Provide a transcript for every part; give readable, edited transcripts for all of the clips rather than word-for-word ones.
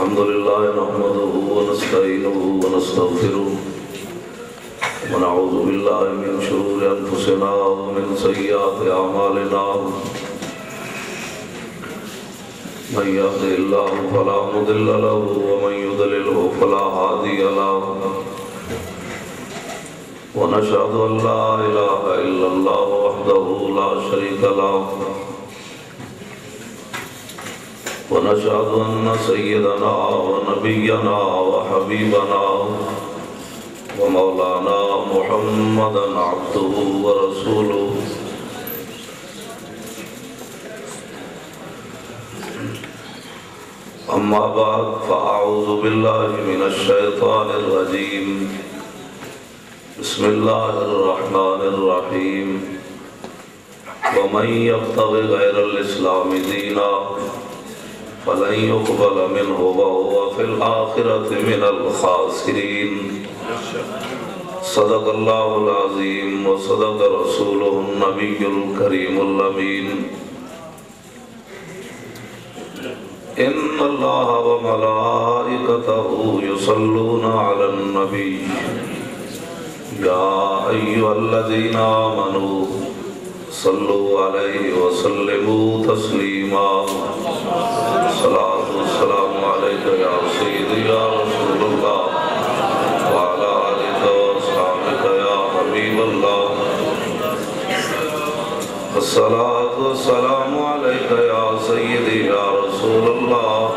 الحمد لله نحمده ونستعينه ونستغفره ونعوذ بالله من شرور أنفسنا ومن سيئات أعمالنا من يهده الله فلا مضل له ومن يضلله فلا هادي له ونشهد أن لا إله إلا الله وحده لا شريك له ونشهد أن سيدنا ونبينا وحبيبنا ومولانا محمدا عبده ورسوله أما بعد فأعوذ بالله من الشيطان الرجيم بسم الله الرحمن الرحيم ومن يبتغي غير الإسلام دينا فلن يقبل منه وهو في الآخرة من الخاسرين صدق الله العظيم وصدق رسوله النبي الكريم الأمين إن الله وملائكته يصلون على النبي يا أيها الذين آمنوا صلوا عليه وسلموا تسليما الصلاة والسلام عليك يا سيدي يا رسول الله وعلى آلك وأصحابك يا حبيب الله الصلاة والسلام عليك يا سيدي يا رسول الله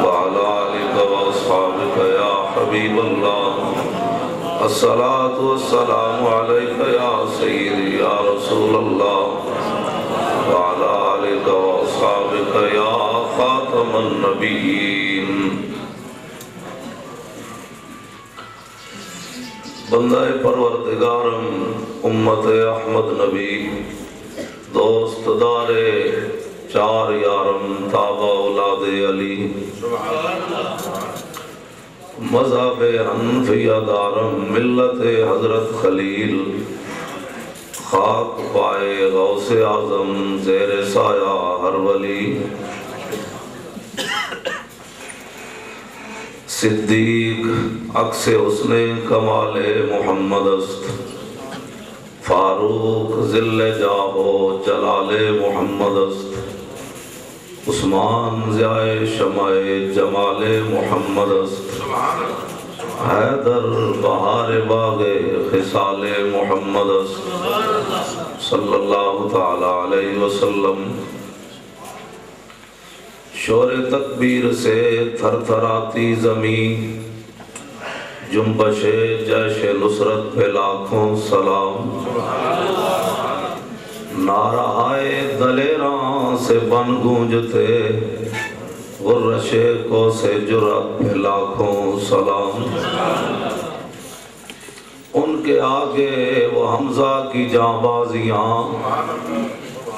وعلى آلك وأصحابك يا حبيب الله الصلاة والسلام عليك يا سيدي يا رسول الله وعلى آلك وأصحابك يا خاتم النبيين بندہ پروردگارم امت احمد نبی دوست دار چار یارم تابع اولاد علی مذہب حنفیہ دارم ملت حضرت خلیل خاک پائے غوث اعظم زیر سایہ ہر ولی صدیق عکس حسن کمال محمد است فاروق ذل جاہ جلال محمد است عثمان ضیاء شمع جمال محمد است حیدر بہار باغ خصال محمد است صلی اللہ تعالی علیہ وسلم شور تکبیر سے تھر تھراتی زمین جنبش جیش نصرت پہ لاکھوں سلام نعرہائے دلیراں سے بن گونجتے غرش کو سے جرات پہ لاکھوں سلام ان کے آگے وہ حمزہ کی جانبازیاں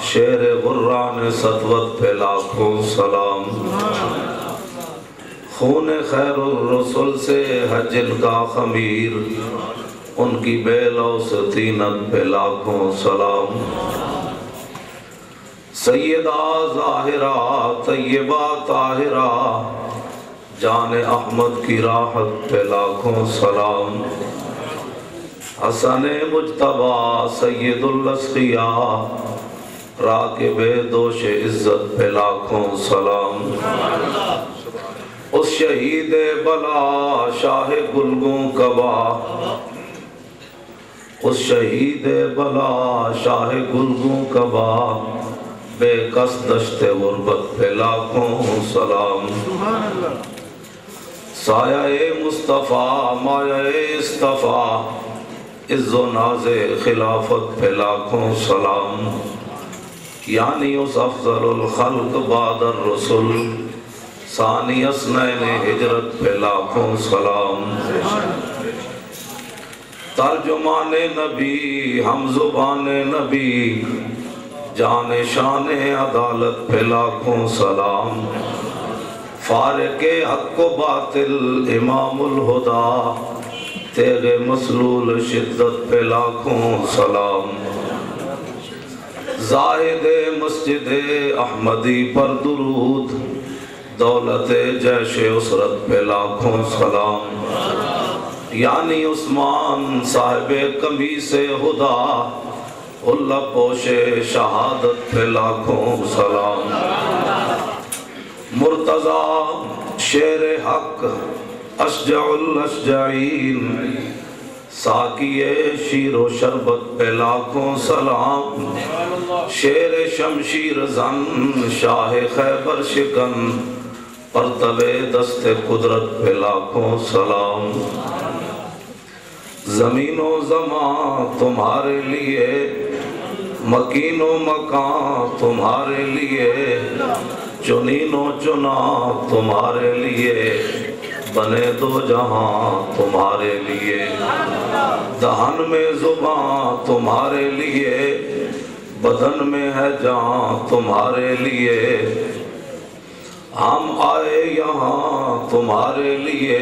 شیر غران سطوت پہ لاکھوں سلام خون خیر الرسل سے ہے جن کا خمیر ان کی بیلوں سے تینت پہ لاکھوں سلام سیدہ ظاہرہ طیبہ طاہرہ جان احمد کی راحت پہ لاکھوں سلام حسن مجتبہ سید الاسقیاء راکب دوش عزت پہ لاکھوں سلام اس شہید بلا شاہ گلگوں کبا اس شہید بلا شاہ گلگوں کبا بے کس دشت غربت پہ لاکھوں سلام سایہ مصطفیٰ مایہ اصطفیٰ عز و ناز خلافت پہ لاکھوں سلام یعنی اس افضل الخلق بعد الرسل ثانی اسنین ہجرت پہ لاکھوں سلام ترجمان نبی ہم زبان نبی جان شان عدالت پہ لاکھوں سلام فارق حق و باطل امام الہدا تیغ مسلول شدت پہ لاکھوں سلام زاہد مسجد احمدی پر درود دولت جیش اسرت پہ لاکھوں سلام، یعنی عثمان صاحب قمیص ہدا، اللہ پوش شہادت پہ لاکھوں سلام، مرتضی شیر حق اشجع الاشجعین، ساقی شیر و شربت پہ لاکھوں سلام، شیر شمشیر زن شاہ خیبر شکن، پرتو دست قدرت پہ لاکھوں سلام، زمین و زمان تمہارے لیے، مکین و مکان تمہارے لیے، چنین و چنا تمہارے لیے، بنے دو جہاں تمہارے لیے، دہن میں زبان تمہارے لیے، بدن میں ہے جان تمہارے لیے، ہم آئے یہاں تمہارے لیے،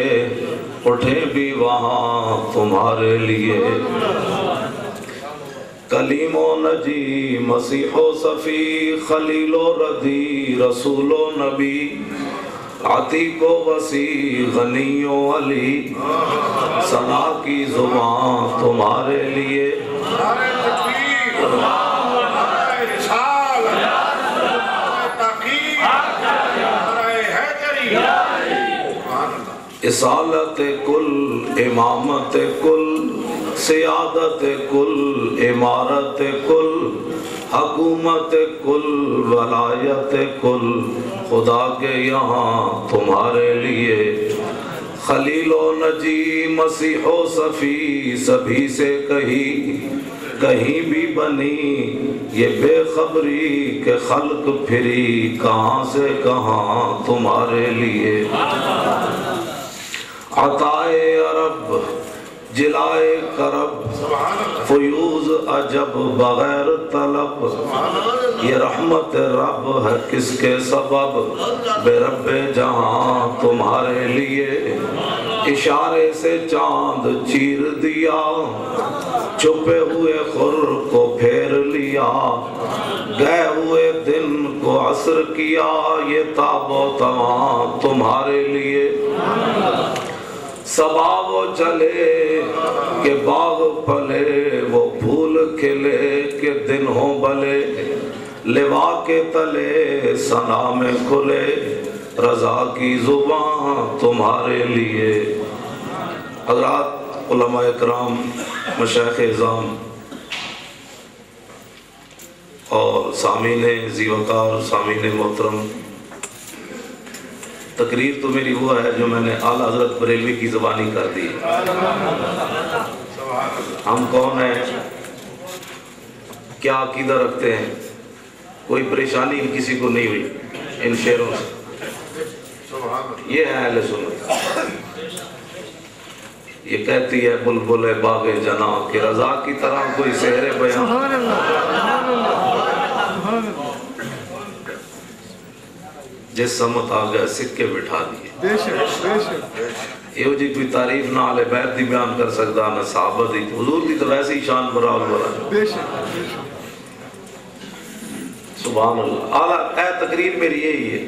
اٹھے بھی وہاں تمہارے لیے، کلیم و نجی مسیح و صفی، خلیل و ردی رسول و نبی، عتیق و وسیع غنی و علی، ثنا کی زبان تمہارے لیے، اصالت کل، امامت کل، سیادت کل، امارت کل، حکومت کل، ولایت کل، خدا کے یہاں تمہارے لیے، خلیل و نجی مسیح و صفی، سبھی سے کہیں بھی بنی یہ بے خبری کہ خلق پھری کہاں سے کہاں تمہارے لیے، عطائے عرب جلائے کرب، فیوز عجب بغیر طلب، یہ رحمت رب ہے کس کے سبب، بے رب جہاں تمہارے لیے، اشارے سے چاند چیر دیا، چھپے ہوئے خور کو پھیر لیا، گئے ہوئے دن کو عصر کیا، یہ تاب و تواں تمہارے لیے، صبا وہ چلے کہ باغ پھلے، وہ پھول کھلے کہ دن ہو بلے، لوا کے تلے ثنا میں کھلے، رضا کی زبان تمہارے لیے۔ حضرات علماء اکرام، مشائخ اعظام اور سامعین ذی وقار، سامعین محترم، تقریر تو میری وہ ہے جو میں نے اعلیٰ حضرت بریلوی کی زبانی کر دی۔ ہم کون ہیں، کیا عقیدہ رکھتے ہیں، کوئی پریشانی کسی کو نہیں ہوئی ان شعروں سے، یہ ہے اہل سنت۔ یہ کہتی ہے بلبل باغ جناں کہ رضا کی طرح کوئی سحر بیان، جس سمت آ گئے سکے بٹھا دیے، یہ جی کوئی تعریف نہ آلے بیت دی بیان کر سکتا، نہ صحابہ دی، حضور دی تو ویسے ہی شان برابر برا۔ سبحان اللہ۔ اعلیٰ اے تقریر میری یہی ہے،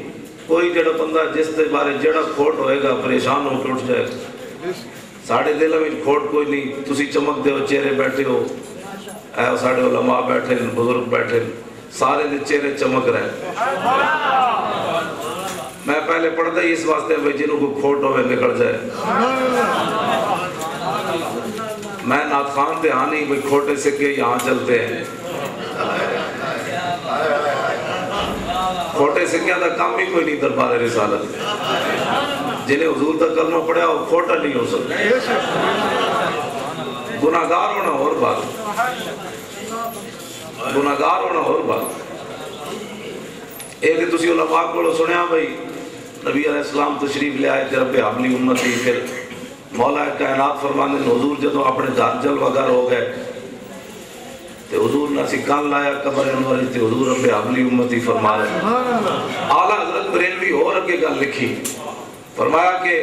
کوئی جڑا بندہ جس دے بارے جڑا کھوٹ ہوئے گا پریشان ہو کے اٹھ جائے گا۔ ساڑھے دل میں کھوٹ کوئی نہیں، تسی چمک دے ہو، چہرے بیٹھے ہو، اے ساڑھے علماء بیٹھے، بزرگ بیٹھے، سارے دے چہرے چمک رہے۔ میں پہلے پڑھتا ہی اس واسطے بھائی جنہوں کو کھوٹ ہوئے نکل جائے، میں نعت خان دے آنی کوئی کھوٹے سکے یہاں چلتے ہیں، کھوٹے سکیاں دا کام ہی کوئی نہیں دربار رسالت، جنہیں حضور دا کلمہ پڑھا وہ کھوٹا نہیں ہو سکتا۔ گناہگار ہونا اور بات، گناہگار ہونا اور بات۔ ایک تسی علماء کو سنیا بھائی نبی علیہ السلام تشریف لے آئے تھے، رب حبلی امتی، پھر مولا کائنات فرمانے حضور جدو اپنے گھر جلوہ گر ہو گئے تو حضور نے سکان لایا قبر انور تھے، حضور رب حبلی امتی فرما رہے۔ اعلیٰ حضرت بریلوی اور اگے گل لکھی، فرمایا کہ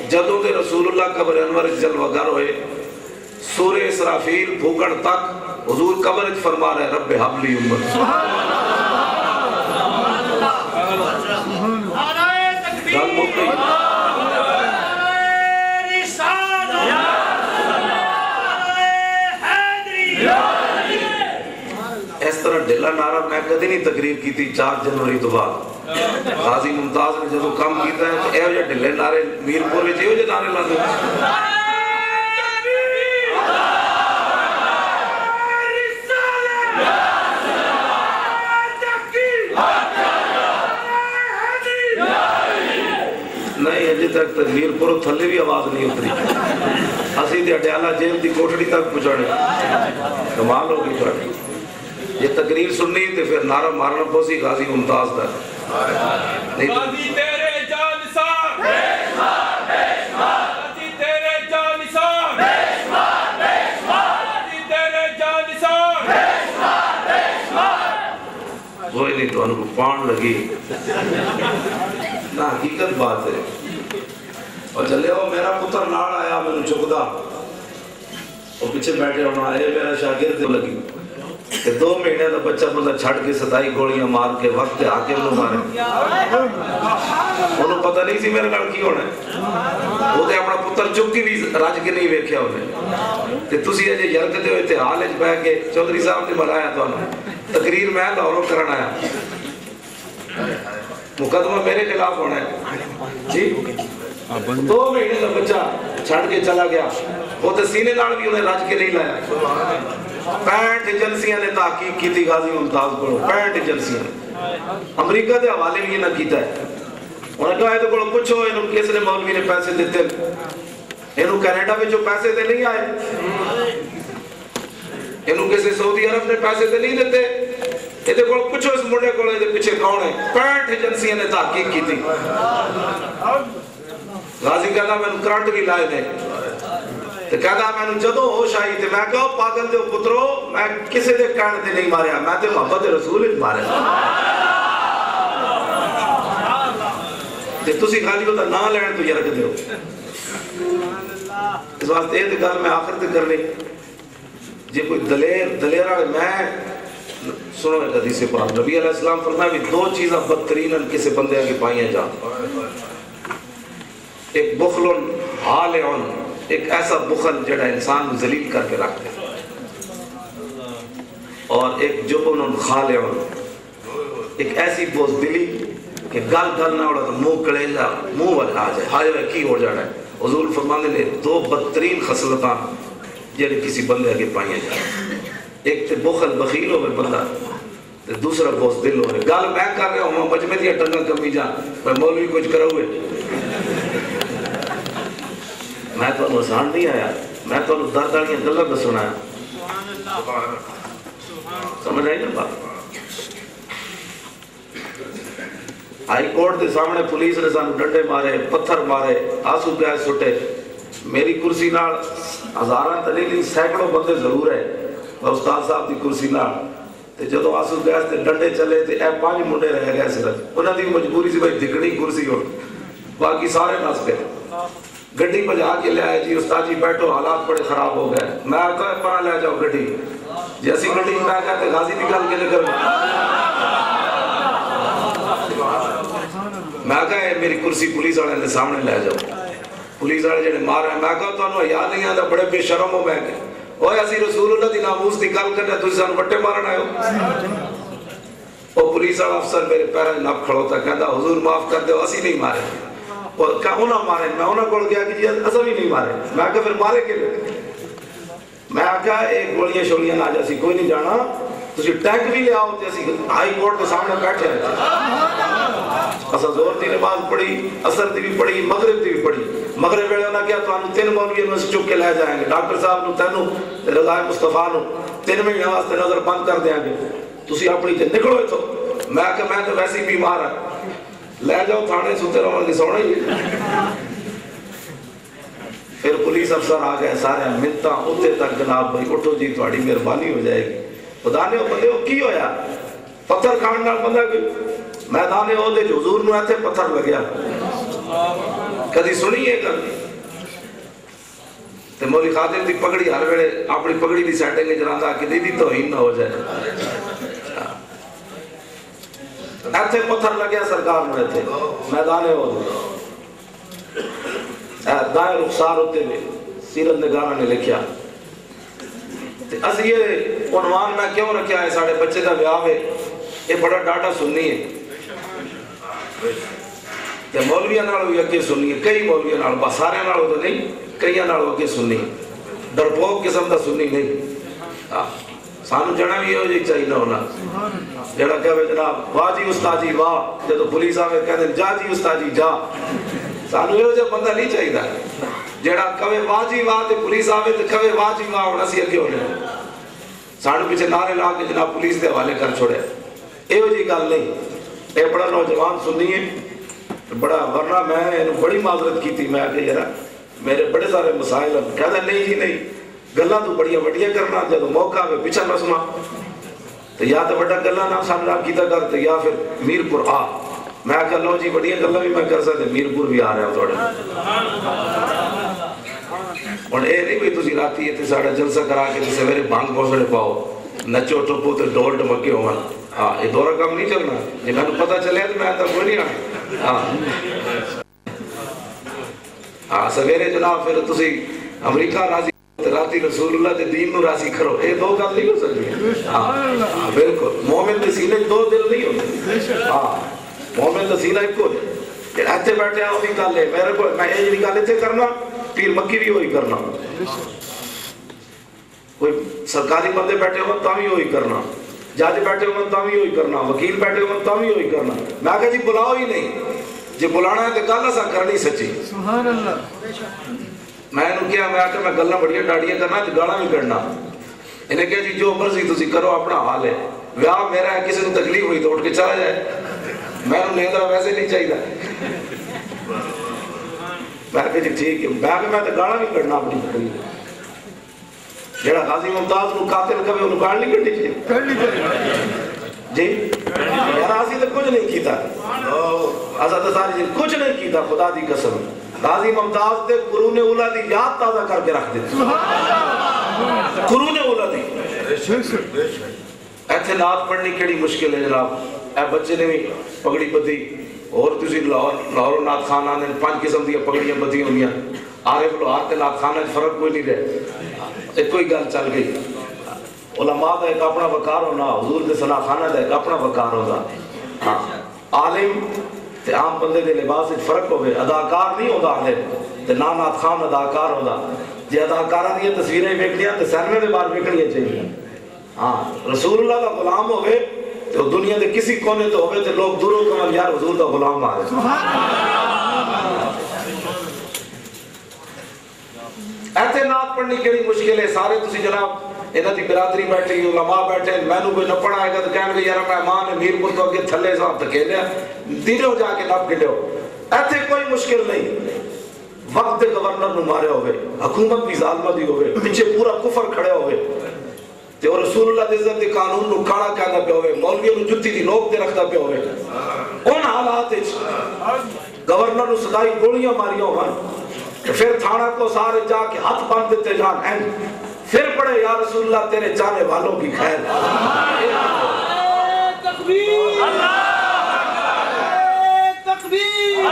جدو دے رسول اللہ قبر انور جلوہ گر ہوئے، سور اسرافیل پھوکڑ تک حضور قبر فرما رہے رب حبلی امتی۔ ڈھلا نعرہ میں کدی نہیں تقریر کی تھی 4 جنوری تو بعد غازی ممتاز نے جدو کام کیتا ہے تو اے ڈھلے نعرے میرپور میں یہ نعرے لاتے نہیں اجے تک میرپور تھلے بھی آواز نہیں اتری اسی تے اڈیالہ جیل دی کوٹڑی تک پہنچانے کمال ہو گئی تھوڑی یہ تقریر سننی تو پھر نعرہ مارنا پوسی غازی ممتاز کا غازی تیرے جانثار بیشمار بیشمار غازی تیرے جانثار بیشمار بیشمار غازی تیرے جانثار بیشمار بیشمار وہی نہیں تو انہوں کو پان لگی نا حقیقت بات ہے اور چلے وہ میرا پتر ناڑ آیا میں نے چکدا اور پیچھے بیٹھے ہونا ہے میرا شاگرد لگی کہ 2 مہینے دا بچہ بندہ چھڑ کے 27 گولیاں مار کے وقت حاکم نو مارے انہوں پتہ نہیں سی میرے نال کی ہونا ہے وہ تے اپنا پتر چک کی بھی راج کے نہیں ویکھیا انہیں تے تسی اجے یرکتے ہوئے تے حال اچ بیٹھ کے چودھری صاحب نے بلایا تانوں تقریر میں لاہوروں کرنا آیا مقدمہ میرے خلاف ہونا ہے جی 2 مہینے کا بچہ چھڑ کے چلا گیا وہ تے سینے نال بھی انہیں راج کے نہیں لایا 65 ایجنسیاں نے تحقیق کی تھی غازی ممتاز کو 65 ایجنسیاں امریکہ دے حوالے بھی یہ نہ کیتا ہے انہوں نے کہا ہے تو کوئی پوچھو انہوں کس نے مولوی نے پیسے دیتے انہوں کینیڈا میں جو پیسے دے نہیں آئے انہوں کسی سعودی عرب نے پیسے دے نہیں دیتے یہ کوئی پوچھو اس منڈے کو لے پیچھے کون ہے 65 ایجنسیاں نے تحقیق کی تھی غازی کہنا میں نے کرنٹ بھی لائے دے تو کہتا میں نے جدو ہوش آئی تھے میں کہا پاگل دے پترو میں کسے دے کہنے دے نہیں ماریا میں تے محبت رسول ہی ماریا تے تسی خالی کو تا نہ لین تو یہ رکھ دے ہو اس واسطے یہ گل میں آخر تے کرنی جی کوئی دلیر آگے میں سنو ایک حدیث پاک نبی علیہ السلام فرمایا بھی 2 چیزاں بدترین ان کسے بندے آگے پائیں جا ایک بخل حالعن ایک ایسا بخل جڑا انسان ذلیل کر کے رکھتے اور ایک جبن خالعن ایک ایسی بزدلی کہ گل نہ اڑا تو منہ کڑے جا منہ والا آ جائے ہائے ہوئے کی ہو جانا ہے حضور فرمانے نے 2 بدترین خصلتاں جڑے کسی بندے آگے پائیں جا ایک تے بخل بخیل ہوئے بندہ تے دوسرا بزدل ہوئے گل میں کر رہا ہوں مجمع دیا ٹنگا کمی جا میں مولوی کچھ کرا ہوئے میں تو انہوں آسان نہیں آیا میں تو انہوں درد آنی گلہ بس سنایا سمجھ آئی نا بات ہائی کورٹ دے سامنے پولیس نے سانو ڈنڈے مارے پتھر مارے آنسو گیس سٹے میری کرسی نال ہزاراں تلیلی سینکڑوں بندے ضرور ہے استاد صاحب دی کرسی نال تے جدو آنسو گیس تے ڈنڈے چلے تے اے 5 منڈے رہ گئے صرف انہاں دی مجبوری سی بھائی دکھنی کرسی ہو باقی سارے نس گئے گڈی بجا کے لے آئے جی استاد جی بیٹھو حالات بڑے خراب ہو گئے میں کہا پرا لے جاؤ گڈی جیسی گڈی میں کہتے غازی نکال کے نکل میں کہا میری کرسی پولیس والے نے سامنے لے جاؤ پولیس والے جڑے مار رہے ہیں میں کہا تو یاد نہیں آتا بڑے بے شرم ہو میں کہ اوے اسی رسول اللہ دی ناموس دی گل کرنے تسی سانو بٹے مارن آئے ہو وہ پولیس والا افسر میرے پیرا نپ کھڑوتا کہتا حضور معاف کر دے اسی نہیں مارے اور کہا انہاں مارے میں انہاں کول گیا کہ جی اسا بھی نہیں مارے میں کہا پھر مارے کے لئے میں کہا ایک گولیاں شولیاں نہ جاسی کوئی نہیں جانا تسی ٹینک بھی لے آؤ جیسی ہائی کورٹ کے سامنے بیٹھے رہتے اسا زور دی نماز پڑھی اثر دی بھی پڑھی مغرب دی بھی پڑھی مغرب ویلے انہاں کیا تو 3 مولوی انہوں سے چک کے لے جائیں گے ڈاکٹر صاحب نو تینوں رضا مصطفیٰ نو 3 مہینے واسطے نظر بند کر دیں گے تسی اپنی تے نکلو تو میں کہ میں تو ویسے ہی بیمار ہے لے جاؤ تھانے سوتے رہو گے سونا ہی پھر پولیس افسر آ گئے سارے منتاں اتنے تک جناب بھائی اٹھو جی تھوڑی مہربانی ہو جائے گی خدا نے بندے وہ کی ہویا پتھر کھان نال بندہ میدان عہدے جو حضور نو ایتھے پتھر لگیا کدی سنی ہے گل تے مولی خادم دی پگڑی ہر ویلے اپنی پگڑی دی سیٹنگ جراندا کہ دی توہین نہ ہو جائے ایتھے پتھر لگیا سرکار نو ایتھے میدان عہدے دائر رخسار ہوتے میں سیرت نگارہ نے لکھیا اس یہ عنوان میں کیوں رکھا ہے ساڑھے بچے دا بیاہ ہے یہ بڑا ڈاٹا سننی ہے تے مولویاں نال بھی اگے سننی ہے کئی مولویاں نال بس سارے نال تو نہیں کئیاں نال اگے سننی ڈرپوک قسم دا سننی نہیں سانو جنا بھی ہو جی چاہیے نہ ہونا جڑا کہے جناب واہ جی استاد جی واہ جب پولیس آوے کہتے ہیں جا جی استاد جی جا سانو یہ جو بندہ نہیں چاہیے جڑا کہے واہ جی واہ تے پولیس آوے تے کہے واہ جی واہ ہونا سی اگے ہونے سانو پیچھے نعرے لا کے جناب پولیس دے حوالے کر چھوڑے یہ جی گل نہیں اے بڑا نوجوان سننی ہے بڑا ورنہ میں بڑی معذرت کی تھی میں کہ یار میرے بڑے سارے مسائل ہیں کہتا نہیں جی نہیں گلاں تو بڑیاں وڈیاں کرنا جب موقع پہ پیچھا رسما تو یا تو بڑا گلاں نہ سامنے کیتا کر یا پھر میرپور آ میں کہا لو جی بڑیاں گلاں بھی میں کر سکتے میرپور بھی آ رہا ہوں تھوڑے اور اے نہیں بھی تسی راتی ہے ساڑھا جلسہ کرا کے سویرے بھانگ بوسڑے پاؤ نچو ٹپو تے ڈول ڈمکے ہوں ہاں یہ دورہ کام نہیں چلنا جی میں نے پتہ چلے تو میں اندر کوئی نہیں آنا ہاں سویرے جناب پھر تسی امریکہ راضی راتی رسول اللہ دے دین نو راضی کرو یہ دو گل نہیں ہو سکتی ہاں بالکل مومن دے سینے دو دل نہیں ہوتے ہاں مومن دے سینہ ایک ہو جائے ایتھے بیٹھے ہیں وہی گل ہے میرے کو میں یہ جی گل ایتھے کرنا پیر مکی بھی وہی کرنا کوئی سرکاری بندے بیٹھے ہو تاں بھی وہی کرنا جج بیٹھے ہو تاں بھی وہی کرنا وکیل بیٹھے ہو تاں بھی وہی کرنا میں کہا جی بلاؤ ہی نہیں جی بلانا ہے تو گل ایسا کرنی سچی سبحان اللہ میں انہوں کیا میں گلنا بڑیاں ڈاڑیاں کرنا تو گانا بھی کرنا انہیں کہا جی جو مرضی تسی کرو اپنا حال ہے ویاہ میرا ہے کسی کو تکلیف ہوئی تو اٹھ کے چلا جائے میں انہوں نیندرہ ویسے نہیں چاہیے میں کہا جی ٹھیک ہے میں تو گانا بھی کرنا اپنی بڑی جیڑا غازی ممتاز نو قاتل کبھی انہوں گاڑ نہیں کرنی چاہیے کرنی چاہیے جی یار آسی تو کچھ نہیں کیتا حضرت ساری جی کچھ نہیں کیتا خدا دی قسم غازی ممتاز دے قرون اولا دی یاد تازہ کر کے رکھ دیتے قرون اولا دی ایتھے نعت پڑھنی کیڑی مشکل ہے جناب اے بچے نے بھی پگڑی بدھی اور تسی لاہور نعت خانہ نے 5 قسم دی پگڑیاں بدھی ہوندیاں عارف لوہار تے نعت خانہ فرق کوئی نہیں رہے ایک کوئی گل چل گئی علماء دا ایک اپنا وقار ہونا حضور دے ثنا خانہ دا ایک اپنا وقار ہونا ہاں عالم تے عام بندے دے لباس وچ فرق ہوے اداکار نہیں ہوندا عالم تے نعت خان اداکار ہوندا جے اداکاراں دی تصویریں ویکھنیاں تے سینمے دے باہر ویکھنیاں چاہیے ہاں رسول اللہ دا غلام ہوے تو دنیا دے کسی کونے تے ہوے تے لوگ دوروں کہن یار حضور دا غلام آ رہا ایتھے نعت پڑھنی کیڑی مشکل ہے سارے تسی جناب انہاں دی برادری بیٹھی علماء بیٹھے مینوں کوئی نہ پڑھائے گا تو کہن گے یار مہمان ہے میرپور تو اگے تھلے صاحب دھکیلیا دیرو جا کے نپ گڈیو ایتھے کوئی مشکل نہیں وقت گورنر نو مارے ہوئے حکومت بھی ظالمہ دی ہوئے پیچھے پورا کفر کھڑے ہوئے تے اور رسول اللہ دے عزت دے قانون نو کھڑا کہندا پیا ہوئے مولویوں نو جُتی دی نوک تے رکھدا پیا ہوئے ان حالات وچ گورنر نو صدائی گولیاں ماریاں ہون پھر تھانہ کو سارے جا کے ہاتھ باندھ دیتے جان ہیں پھر پڑھے یا رسول اللہ تیرے چاہنے والوں کی خیر تکبیر تکبیر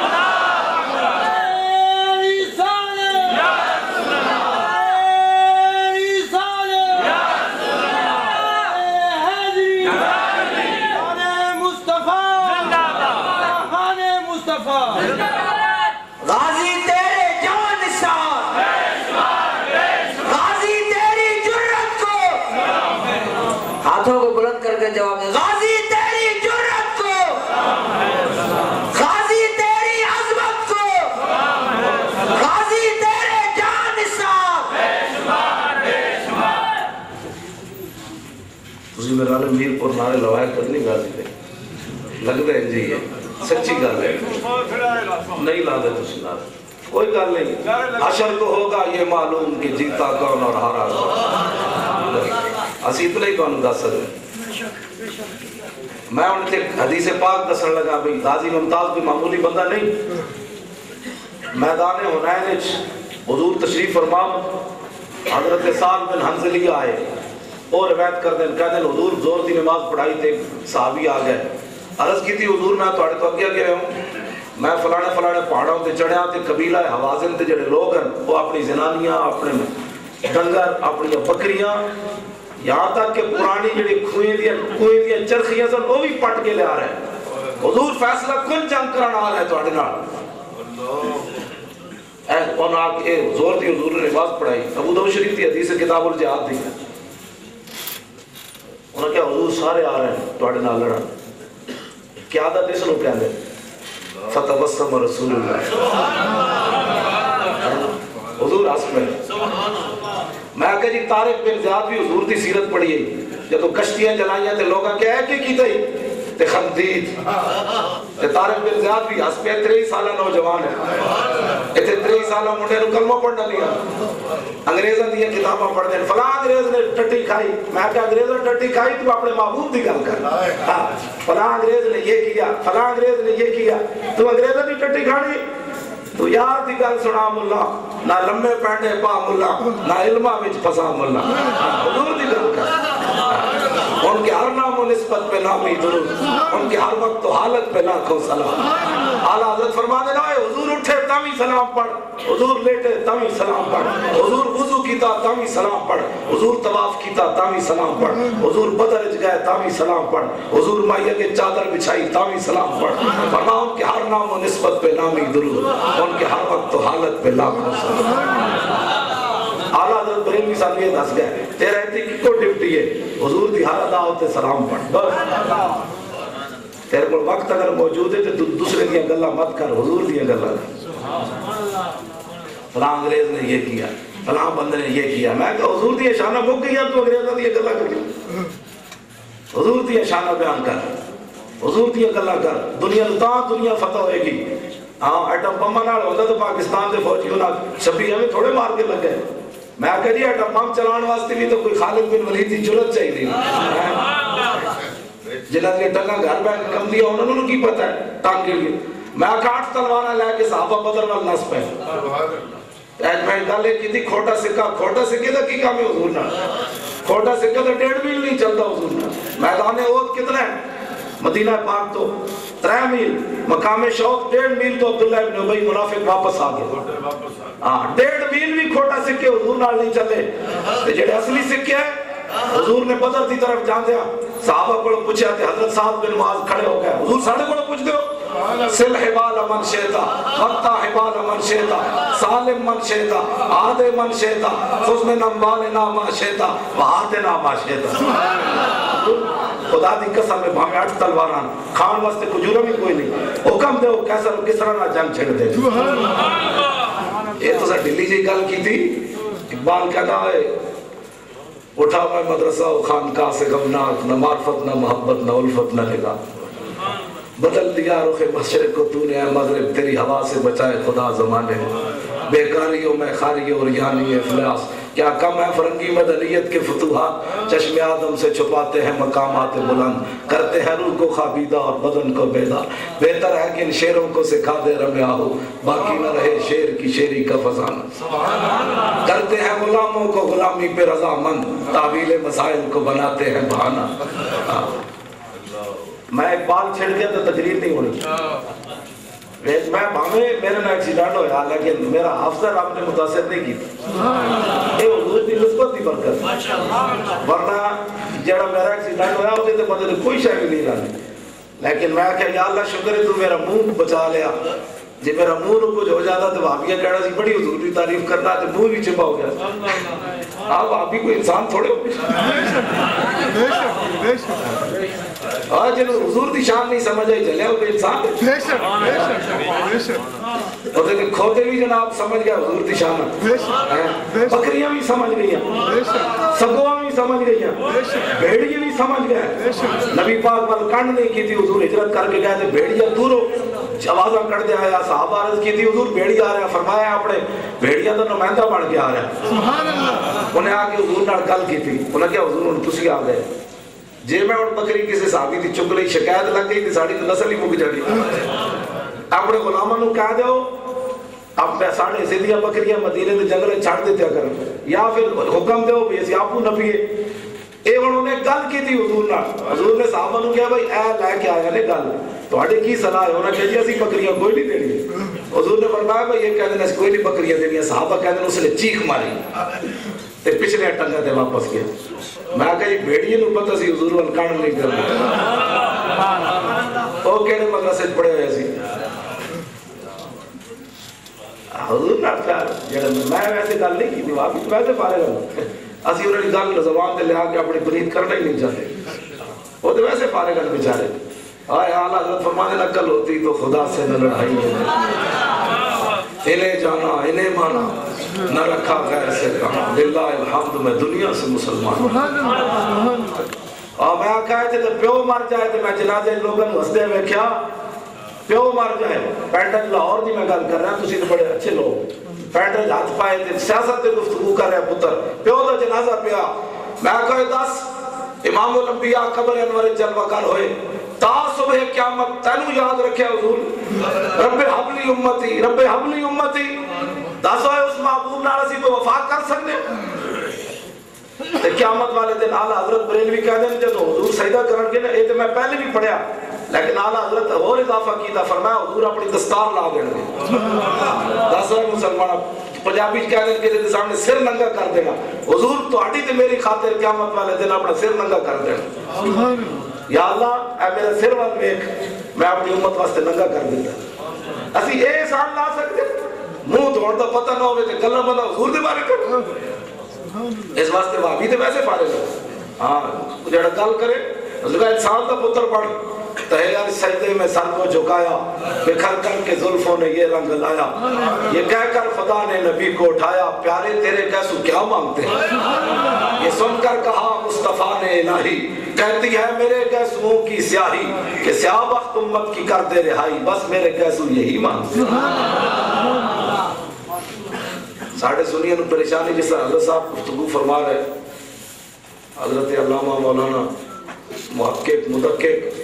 غازی تیرے جان نثار غازی تیری جرت کو ہاتھوں کو بلند کر کے جواب دے غازی تیری جرت کو غازی تیری عظمت کو غازی تیرے جان نثار تسی میرا نے میرپور نعرے لوائے کرنی غازی دے لگتا ہے جی سچی گل ہے نہیں لا دے تسی نعرے کوئی گل نہیں حشر کو ہوگا یہ معلوم کہ جیتا کون اور ہارا کون اسی اتنا ہی کون دس سکتے میں ان کے حدیث پاک دسن لگا بھئی غازی ممتاز کوئی معمولی بندہ نہیں میدان حنین وچ حضور تشریف فرما حضرت سعد بن حنظلیہ آئے اور روایت کر دیں کہہ دیں حضور زور دی نماز پڑھائی تے صحابی آ گئے عرض کی تھی حضور میں تو اگے گئے ہوں میں فلانے پہاڑوں تے چڑھیا تے قبیلہ حوازن تے جڑے لوگ ہیں وہ اپنی زنانیاں اپنے ڈنگر اپنی بکریاں یہاں تک کہ پرانی جڑی کوئیں دیا چرخیاں سن وہ بھی پٹ کے لے آ رہے ہیں. حضور فیصلہ کن جنگ کرنا آ رہا ہے تواڈے نال. اے کون آ کے زور دی حضور نے نماز پڑھائی. ابو داؤد شریف کی حدیث کتاب الجہاد دی. انہوں نے کہا حضور سارے آ رہے ہیں تواڈے نال لڑن. قیادت اس نو کہندے فتبسم رسول اللہ. حضور ہس پے. میں کہ جی طارق بن زیاد بھی حضور دی سیرت پڑھی ہے. جب کشتیاں چلائیاں تے لوگاں کہے کہ کیتا ہی تے خندید تے طارق بن زیاد بھی ہس پے. 23 سالہ نوجوان ہے. ایتھے 23 سالہ منڈے نو کلمہ پڑھنا لیا. انگریزاں دی کتاباں پڑھ دین. فلاں انگریز نے ٹٹی کھائی. میں کہ انگریز نے ٹٹی کھائی تو اپنے محبوب دی گل کر. فلاں انگریز نے یہ کیا, فلاں انگریز نے یہ کیا. تو انگریزاں دی ٹٹی کھانی تو یار دی گل سنا ملا. نہ لمبے پینڈے پا ملا, نہ علمہ وچ پھسا ملا. حضور دی گل کر. ان کے ہر نام و نسبت پہ نامی درود, ان کے ہر وقت و حالت پہ لاکھوں سلام. اعلیٰ حضرت فرما دینا ہے حضور اٹھے تامی سلام پڑھ, حضور لیٹے تامی سلام پڑھ, حضور وضو کیتا تامی سلام پڑھ, حضور طواف کیتا تامی سلام پڑھ, حضور بدر وچ گئے تامی سلام پڑھ, حضور مائیہ کے چادر بچھائی تامی سلام پڑھ. فرما ان کے ہر نام و نسبت پہ نامی درود, ان کے ہر وقت و حالت پہ لاکھوں سلام. اعلیٰ حضرت بریلوی صاحب یہ دس گئے تیرا ایتی کی کو ڈپٹی ہے حضور دی ہر ادا ہوتے سلام پڑھ. بس تیرے کو وقت اگر موجود ہے تو دوسرے دیا گلہ مت کر, حضور دیا گلہ کر. فلاں انگریز نے یہ کیا, فلاں بندے نے یہ کیا. میں کہا حضور دیا شانہ بک گیا تو انگریزہ دیا گلہ کر. حضور دیا شانہ بیان کر, حضور دیا گلہ کر. دنیا دنیا فتح ہوئے گی. ہاں ایٹم بمبا نال ہوتا تو پاکستان دے فوجیوں نال 26 ہمیں تھوڑے مار کے لگ گئے. میں کہا جی ایٹم بم چلان واسطے بھی تو کوئی خالد بن ولید کی جرت چاہیے. جنہاں نے ٹنگا گھر بیٹھ کم دیا انہوں نے کی پتہ ہے ٹانگ کے لیے. میں 8 تلواریں لے کے صحابہ بدر نال نس پے. ایج میں گل کی تھی کھوٹا سکے دا کی کام ہے حضور نال. کھوٹا سکے تو 1.5 میل نہیں چلتا حضور نال. میدان احد کتنا ہے مدینہ پاک تو 3 میل, مقام شوق 1.5 میل تو عبداللہ ابن ابی منافق واپس آ گئے. ہاں 1.5 میل بھی کھوٹا سکے حضور نال نہیں چلے. جڑے اصلی سکے ہیں حضور نے بدر دی طرف جان دیا. صحابہ کو پوچھا کہ حضرت صاحب بن معاذ کھڑے ہو گئے. حضور ساڑھے کو پوچھ دیو سل حبال من شیطا, قطع حبال من شیطا, سالم من شیطا, عاد من شیطا, خذ من اموالنا ما شیطا, وآتنا ما شیطا. خدا دی قسم میں بھامے 8 تلواران کھان واسطے کجورہ بھی کوئی نہیں. حکم دے وہ کیسا رو کس طرح نہ جنگ چھڑ دے. یہ تو سا ڈلی جی گل کی تھی. اقبال کہتا ہے اٹھا میں مدرسہ و خانقاہ سے غمناک, نہ معرفت نہ محبت نہ الفت نہ نگاہ. بدل دیا رخ مشرق کو تو نے اے مغرب, تیری ہوا سے بچائے خدا زمانے. بیکاریوں میں خاری اور یعنی افلاس, کیا کم ہے فرنگی مدنیت کے فتوحات. چشم آدم سے چھپاتے ہیں مقامات بلند, کرتے ہیں روح کو خابیدہ اور بدن کو بیدار. بہتر ہے کہ ان شیروں کو سکھا دے رمیا ہو, باقی نہ رہے شیر کی شیری کا فضانہ. کرتے ہیں غلاموں کو غلامی پہ رضامند, تعویل مسائل کو بناتے ہیں بہانہ. میں ایک بال چھڑ گیا تو تقریر نہیں ہونی. میں بھامے میرے نہ ایکسیڈنٹ ہویا لیکن میرا حافظہ رب نے متاثر نہیں کیتا. یہ حضور دی نسبت دی برکت. ورنہ جڑا میرا ایکسیڈنٹ ہویا ہوتے تو مدد کوئی شے بھی نہیں رہی. لیکن میں کہا یا اللہ شکر ہے تو میرا منہ بچا لیا. جی میرا منہ نو کچھ ہو جاتا تو وہابیہ کہنا سی بڑی حضور دی تعریف کرنا تو منہ بھی چپا ہو گیا. آپ وہابی کوئی انسان تھوڑے ہو. اور جنہوں حضور دی شان نہیں سمجھ آئی چلے ہو کوئی انسان. اور دیکھیں کھوتے بھی جناب سمجھ گیا حضور دی شان. بکریاں بھی سمجھ گئی ہیں, سگواں بھی سمجھ گئی ہیں, بھیڑیے بھی سمجھ گئے. نبی پاک وال کنڈ نہیں کی تھی حضور ہجرت کر کے کہتے بھیڑیا دور ہو, آوازاں کر دیا آیا. صحابہ عرض کی تھی حضور بھیڑیا آ رہا. فرمایا اپنے بھیڑیا تو نمائندہ بن کے آ رہا. انہیں آ کے حضور نال گل کی تھی. انہیں کیا حضور انہیں تسی آ گئے جی میں ان بکری کسی صحابی تھی چک لئی, شکایت لگ گئی تھی ساڑی تو نسل ہی مک جڑی. اپنے غلاموں کو کہہ دو اب ساڑھے زندیاں بکریاں مدینے دے جنگلے چھاڑ دیتے کریں, یا پھر حکم دو بھی آپو نہ پیے. اے انہوں نے گل کی تھی حضور نال. حضور نے صحابہ نے کہا بھائی اے لے کے آیا نے گل تواڈے کی صلاح ہے. انہوں نے کہا جی اسی بکریاں کوئی نہیں دینی. حضور نے فرمایا بھائی یہ کہتے ہیں کوئی نہیں بکریاں دینی. صحابہ کہتے ہیں اس نے چیخ ماری تے پچھلے ٹنگا تے واپس گیا. میں کہا یہ بھیڑیے نو پتہ سی حضور وال کان نہیں کرنا او کہڑے مدرسے پڑھے ہوئے سی حضور نہ پیار جڑا میں ویسے گل نہیں کی آپ تو ویسے پارے گل اسی انہاں دی گل زبان تے لیا کے اپنی برید کرنا ہی نہیں چاہتے وہ تو ویسے پارے گل بیچارے آئے اعلیٰ حضرت فرمانے نقل ہوتی تو خدا سے نہ لڑائی انہیں جانا انہیں مانا نہ رکھا غیر سے کہا للہ الحمد میں دنیا سے مسلمان اور میں کہا تھے تو پیو مر جائے تو میں جنازے لوگوں ہستے ہوئے کیا پیو مر جائے پینٹن لاہور دی میں گل کر رہا ہوں تسی تو بڑے اچھے لوگ پینٹن ہاتھ پائے تھے سیاست تے گفتگو کر رہے پتر پیو دا جنازہ پیا میں کہا دس امام الانبیاء قبر انور جلوہ کر ہوئے تا صبح قیامت تینو یاد رکھے حضور رب حبلی امتی دس ہوئے اس محبوب نارسی تو وفا کر سکنے قیامت والے دن اعلیٰ حضرت بریلوی کہہ دیں جب حضور سجدہ کرن کے نا یہ تو میں پہلے بھی پڑھیا لیکن اعلیٰ حضرت اور اضافہ کیتا فرمایا حضور اپنی دستار لا دیں گے دس ہوئے مسلمان پنجابی کہہ دیں کہ سامنے سر ننگا کر دینا حضور تو ہٹی تے میری خاطر قیامت والے دن اپنا سر ننگا کر دینا یا اللہ اے میرا سر وال دیکھ میں اپنی امت واسطے ننگا کر دیتا اسی اے احسان لا سکتے منہ دھوڑ دا پتہ نہ ہوئے تے گلاں بندہ حضور دے بارے کر اس واسطے وہابی تے ویسے پارے گا ہاں جڑا گل کرے حضور انسان دا پتر پڑھ تہیار سجدے میں سر کو جھکایا بکھر کر کے زلفوں نے یہ رنگ لایا یہ کہہ کر خدا نے نبی کو اٹھایا پیارے تیرے کیسو کیا مانگتے ہیں یہ سن کر کہا مصطفیٰ نے الہی کہتی ہے میرے گیسوں کی سیاہی کہ سیاہ وقت امت کی کر دے رہائی بس میرے گیسو یہی مانگتے ہیں ساڑھے سنیے نو پریشانی جس طرح حضرت صاحب گفتگو فرما رہے حضرت علامہ مولانا محقق مدقق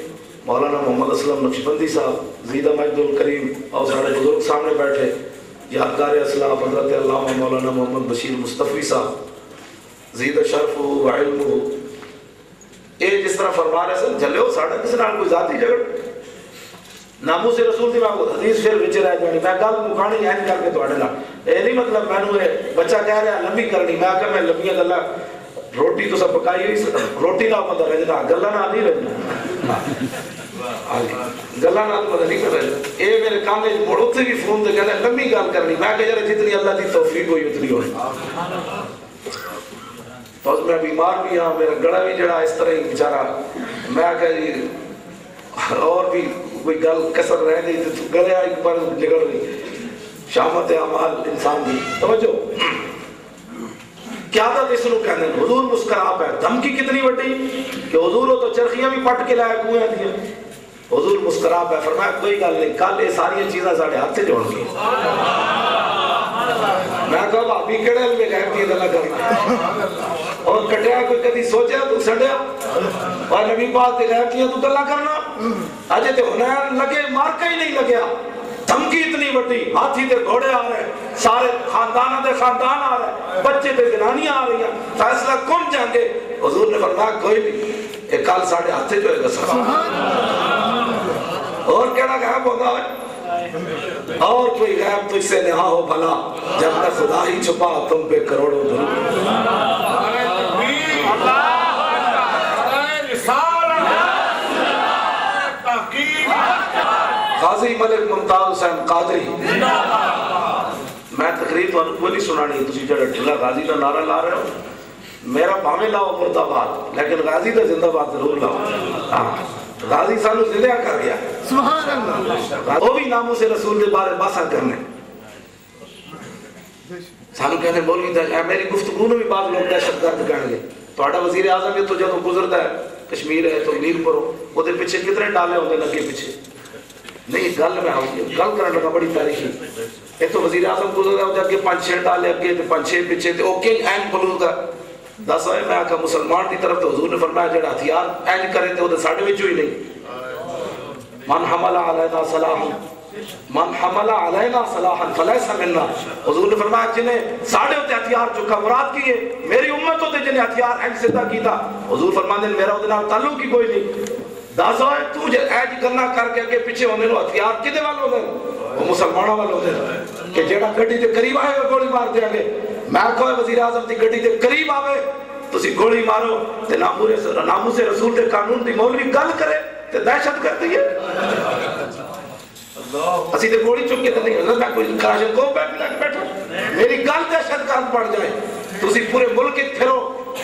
مولانا محمد اسلم نقشبندی صاحب زیدہ مجد الکریم اور ساڑھے بزرگ سامنے بیٹھے یادگار اسلاف حضرت علامہ مولانا محمد بشیر مصطفی صاحب زیدہ شرف و علم ہو اے جس طرح فرما رہے سن جلے ہو ساڑھے کسی نال کوئی ذاتی جگڑ نامو سے رسول دی میں حدیث پھر بچے رہ جانی میں گل مکانی این کر کے توڑے نا اے نہیں مطلب میں نے بچہ کہہ رہا لمبی کرنی میں کہ میں لمبیاں گلہ روٹی تو سب پکائی ہوئی روٹی نہ پتہ رہنا گلہ نہ نہیں رہنا گلہ نہ پتہ نہیں کر رہنا اے میرے کامے مڑوں سے بھی فون دے کہنا لمبی گل کرنی میں کہ جرے جتنی اللہ دی توفیق ہوئی اتنی ہوئی تو میں بیمار بھی ہاں میرا گڑا بھی جڑا اس طرح ہی بیچارہ میں کہ اور بھی کوئی گل کسر رہ گئی تو گلے ایک بار جگڑ گئی شامت اعمال انسان دی توجہ کیا تھا اس نو کہنے حضور مسکرا پہ دھمکی کتنی بڑی کہ حضور ہو تو چرخیاں بھی پٹ کے لائے کنویں دیا حضور مسکرا پہ فرمایا کوئی گل نہیں کل یہ ساری چیزیں ساڑھے ہاتھ سے جوڑ گئی میں کہا بھابی کڑے میں غیب کی گلا کرنا اور کٹیا کوئی کدی سوچا تو سڑیا اور نبی پاک کے غیب کیا تو گلا کرنا اجے تے ہونا لگے مار کا ہی نہیں لگیا دھمکی اتنی بڑی ہاتھی تے گھوڑے آ رہے سارے خاندانہ دے خاندان آ رہے بچے تے زنانیاں آ رہی ہیں فیصلہ کون جائیں گے حضور نے فرمایا کوئی نہیں ایک کال ساڑھے ہاتھے جو ہے گا اور کہنا غیب ہوگا ہے اور کوئی غیب تجھ سے نہا ہو بھلا جب تک خدا ہی چھپا تم پہ کروڑوں درود قاضی ملک ممتاز حسین قادری میں تقریر تو انکو نہیں سنانی تسی جڑا ڈھلا غازی کا نعرہ لا رہے ہو میرا پاویں لاؤ مرد آباد لیکن غازی کا زندہ باد ضرور لاؤ غازی سانو زندہ کر گیا سبحان اللہ وہ بھی ناموں سے رسول دے بارے باسا کرنے سانو کہنے بولگی تھا میری گفتگو نے بھی بعض لوگ دہشت گرد کہنے گے تو آٹا وزیر اعظم یہ تو جب گزرتا ہے کشمیر ہے تو میر پر ہو وہ دے پیچھے کتنے ڈالے ہوتے لگے پیچھے نہیں گل میں آؤں گی گل کرنے لگا بڑی تاریخی ایک تو وزیر اعظم گزرتا ہے جب کہ 5-6 ڈالے اگے تو 5-6 پیچھے تو اوکے این پلو کا دس ہوئے میں آکا مسلمان دی طرف تو حضور نے فرمایا جڑا ہتھیار این کرے تو وہ ساڑھے وچوں ہی نہیں من حمل علینا صلاحا من حمل علینا صلاحا فلیس منا حضور نے فرمایا جنہیں ساڑھے ہوتے ہتھیار چکا مراد کیے میری امت ہوتے جنہیں ہتھیار این سدھا کیتا حضور فرمانے میرا ادنا تعلق ہی کوئی نہیں دس ہوئے تو ایج کرنا کر کے اگے پیچھے ہونے لو ہتھیار کدے والے ہوتے وہ مسلمانوں والے ہوتے کہ جیڑا گھڑی دے قریب آئے گا گولی مار دے آگے میں کوئی وزیر اعظم دی گھڑی دے قریب آوے تو تسی گولی مارو تے ناموس رسول دے قانون دی مولوی گل کرے تے دہشت کرتی ہے اسی تے گولی چک کے تے نہیں حضرت میں کوئی کلاشن کو بیٹھو میری گل دہشت گرد پڑ جائے تسی پورے ملک پھرو